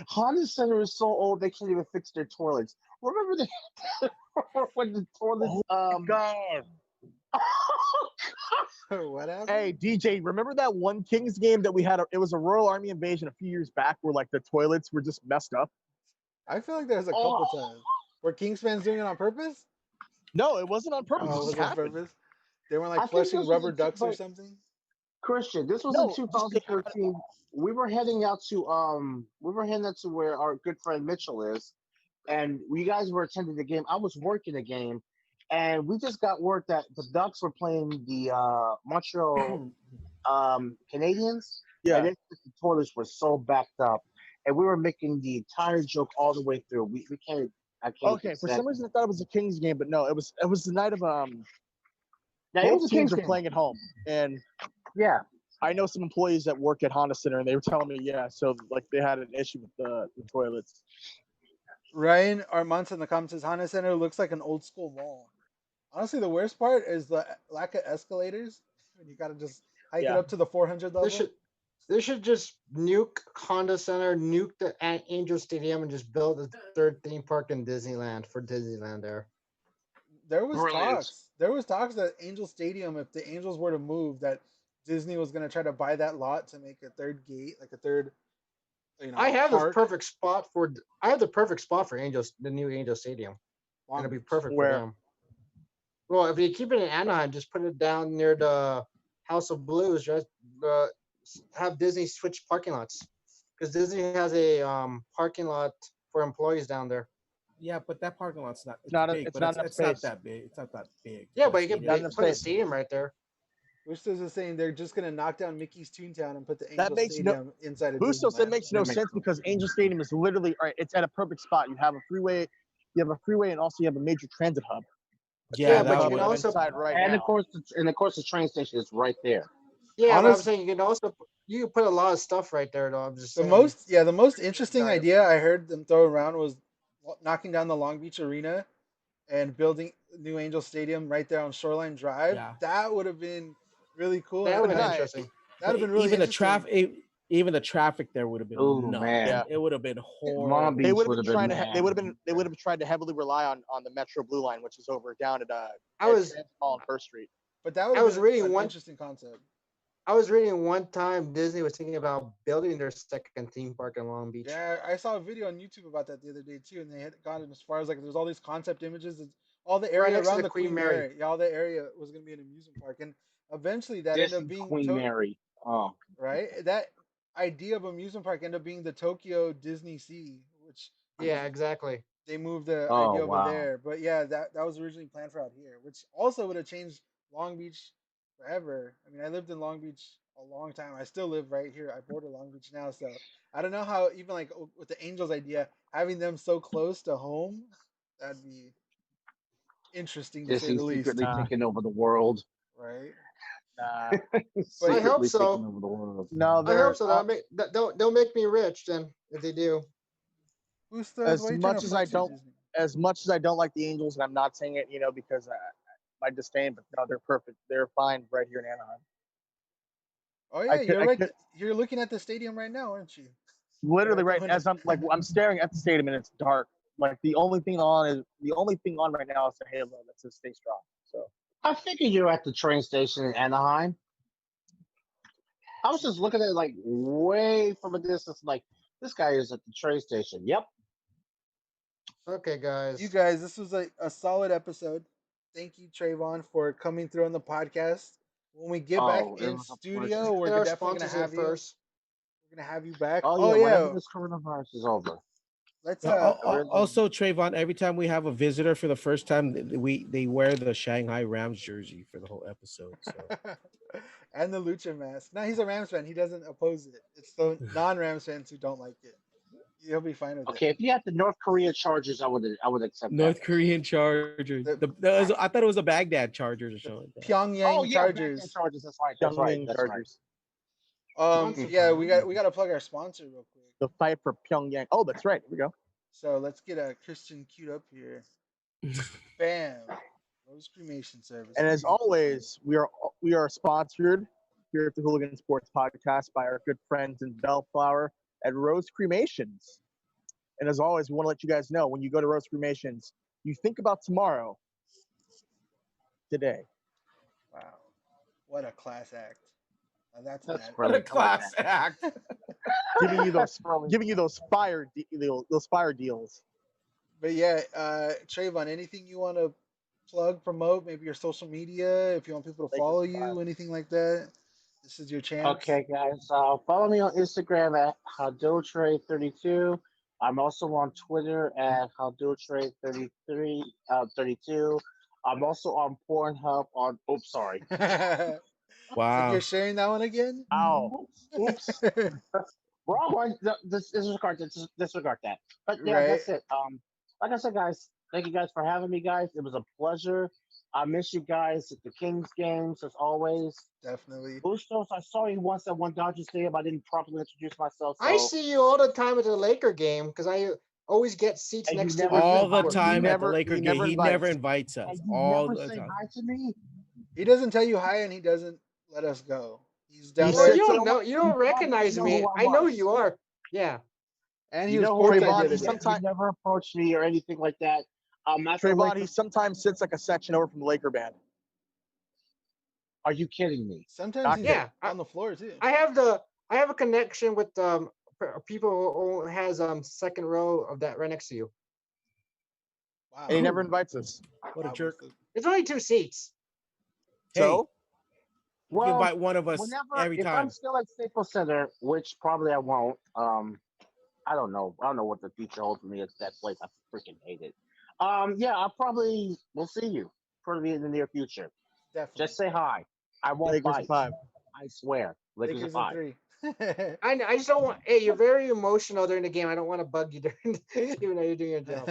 Honda Center is so old they can't even fix their toilets. Remember when the toilets? God. What happened? Hey, DJ, remember that one Kings game that we had? It was a Royal Army invasion a few years back where like the toilets were just messed up. I feel like there's a couple times. Were Kings fans doing it on purpose? No, it wasn't on purpose. Oh, It it just was on happened. purpose. They weren't I like think flushing this was rubber a ducks or but something. Christian, this was in No, just they had 2013. We were heading out to where our good friend Mitchell is, and we guys were attending the game. I was working the game, and we just got word that the Ducks were playing the Montreal Canadians, yeah. and the toilets were so backed up, and we were making the entire joke all the way through. We can't. I can't. Okay, for some reason I thought it was a Kings game, but no, it was the night of Yeah, it was both a Kings teams are game. playing at home, and Yeah. I know some employees that work at Honda Center, and they were telling me, yeah, so like they had an issue with the toilets. Ryan Armand in the comments says Honda Center looks like an old school mall. Honestly, the worst part is the lack of escalators. When you gotta just hike it Yeah. up to the 400 level. They should just nuke Honda Center, nuke the Angel Stadium, and just build a third theme park in Disneyland for Disneyland there. There was Brilliant. talks. There was talks that Angel Stadium, if the Angels were to move, that Disney was gonna try to buy that lot to make a third gate, like a third, I have the park. perfect spot for. I have the perfect spot for Angels, the new Angel Stadium. It'll be perfect Where? for them. Well, if you keep it in Anaheim, just put it down near the House of Blues. Just have Disney switch parking lots, because Disney has a parking lot for employees down there. Yeah, but that parking lot's not. It's Not big, it's but not enough it's not space. that big. It's not that big. Yeah, for but a you can stadium. enough put a space. stadium right there. Bustos is saying they're just gonna knock down Mickey's Toontown and put the That Angel makes no- Stadium inside of Busto said Disneyland. makes no sense because Angel Stadium is literally all right. It's at a perfect spot. You have a freeway, and also you have a major transit hub. Yeah, but that you can would. also inside right And now. of course, the train station is right there. Yeah, but I'm Honest- saying you can also you can put a lot of stuff right there. Though I'm just The saying. most interesting Giant. idea I heard them throw around was knocking down the Long Beach Arena and building new Angel Stadium right there on Shoreline Drive. Yeah. That would have been really cool. That would have been Nice. interesting. That would have been really even the interesting. traffic. Even the traffic there would have been Oh, nuts. man. Yeah. It would have been horrible. Long They Beach would would have have been been trying to they would have tried to heavily rely on the Metro Blue Line, which is over down at I was Trans Hall on First Street. But that would I have was been reading an one- interesting concept. I was reading one time Disney was thinking about building their second theme park in Long Beach. Yeah, I saw a video on YouTube about that the other day too, and they had gotten as far as like there's all these concept images. All the area next to around the the Queen Queen Mary. Mary. Yeah, all the area was going to be an amusement park, and eventually that ended up Disney being Queen Mary. Oh, right. That idea of amusement park ended up being the Tokyo Disney Sea, which Yeah, exactly. they moved the Oh, idea over wow. there. But yeah, that was originally planned for out here, which also would have changed Long Beach forever. I mean, I lived in Long Beach a long time. I still live right here. I border Long Beach now, so I don't know how even like with the Angels idea, having them so close to home, that'd be interesting to say Disney the least, secretly taking over the world. right? Nah, Secretly hope so. taking over the world. no, I they're hope so. They'll make me rich then if they do. Bustos, as why are you trying much to as I flex your don't Disney? as much as I don't like the Angels, and I'm not saying it, because my disdain, but no, they're perfect. They're fine right here in Anaheim. Oh yeah, could- you're I right. could- You're looking at the stadium right now, aren't you? Literally Right, right as I'm staring at the stadium and it's dark. Like the only thing on right now is the halo that says "Stay Strong." So I figured you're at the train station in Anaheim. I was just looking at it like way from a distance, like this guy is at the train station. Yep. Okay, guys. You guys, this was a solid episode. Thank you, Trayvon, for coming through on the podcast. When we get back Oh, it in was a studio, pleasure. we're Get our definitely gonna sponsors in have you. first. We're gonna have you back. Oh yeah, whenever this coronavirus is over. Let's Also, Trayvon, every time we have a visitor for the first time, they wear the Shanghai Rams jersey for the whole episode. So and the Lucha mask. No, he's a Rams fan. He doesn't oppose it. It's the non-Rams fans who don't like it. He'll be fine with Okay, it. if you had the North Korea Chargers, I would accept North that. Korean Chargers. I thought it was the Baghdad Chargers or something like that. Pyongyang Oh yeah, Chargers. Baghdad Chargers. That's right. That's right. Pyongyang That's Chargers. Yeah, we got to plug our sponsor real quick. The fight for Pyongyang. Oh, that's right. Here we go. So let's get a Christian queued up here. Bam. Rose Cremation Service. And as always, we are sponsored here at the Hooligan Sports Podcast by our good friends in Bellflower at Rose Cremations. And as always, we want to let you guys know when you go to Rose Cremations, you think about tomorrow, today. Wow. What a class act. That's That's mad. What a class act. Giving you those fire deals. But yeah, Trayvon, anything you want to plug, promote, maybe your social media, if you want people to Lakers follow in you, 5. anything like that. This is your chance. Okay, guys. Follow me on Instagram at Hadiltre32. I'm also on Twitter at Hadiltre33, 32. I'm also on Pornhub on. Oops, sorry. Like you're Wow. sharing that one again? Ow. Oops. Wrong one. Disregard that. Disregard that. But yeah, Right. that's it. Like I said, guys, thank you guys for having me, guys. It was a pleasure. I miss you guys at the Kings games as always. Definitely. Bustos, I saw you once at one Dodgers Stadium. I didn't properly introduce myself, so I see you all the time at the Laker game because I always get seats And you next to never where All you the invite- work. time at the never- Laker he game. never He never invites. invites us. and you All never the say time. hi to me. He doesn't tell you hi and he doesn't let us go. He's down He Well, there. you sits don't up- know. You don't You recognize know me. who I know was. you are. Yeah. And he You was know who I courtside Trayvon, the was. other he day. sometimes- You never approached me or anything like that. After Trayvon, like he sometimes sits like a section over from the Laker band. are you kidding me? Sometimes he's Yeah. on the floor too. I have a connection with people who has second row of that right next to you. Wow. And he never invites us. What a jerk. It's only 2 seats. Hey, So you can invite one of us Whenever every if time. I'm still at Staples Center, which probably I won't. I don't know. I don't know what the future holds for me at that place. I freaking hate it. Yeah, we'll see you probably in the near future. Definitely. Just say hi. I won't Lakers bite. in 5. I swear. Lakers Lakers in in 5. 3. I just don't want. Hey, you're very emotional during the game. I don't want to bug you during, even though you're doing your job.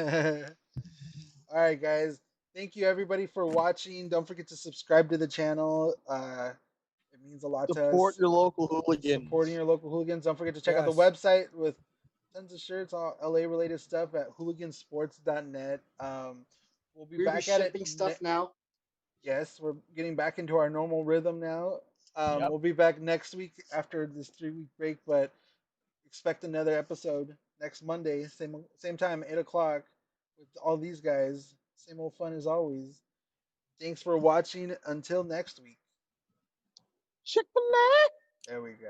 All right, guys. Thank you everybody for watching. Don't forget to subscribe to the channel. It means a lot to Support us. your local hooligans. Supporting your local hooligans. Don't forget to check out the Yes. website with tons of shirts, all LA related stuff at hooligansports.net. We'll be We'll be back at it. shipping stuff now. Yes, we're getting back into our normal rhythm now. Yep. We'll be back next week after this 3-week break, but expect another episode next Monday, same time, 8 o'clock, with all these guys. Same old fun as always. Thanks for watching. Until next week. Chick-fil-A. There we go.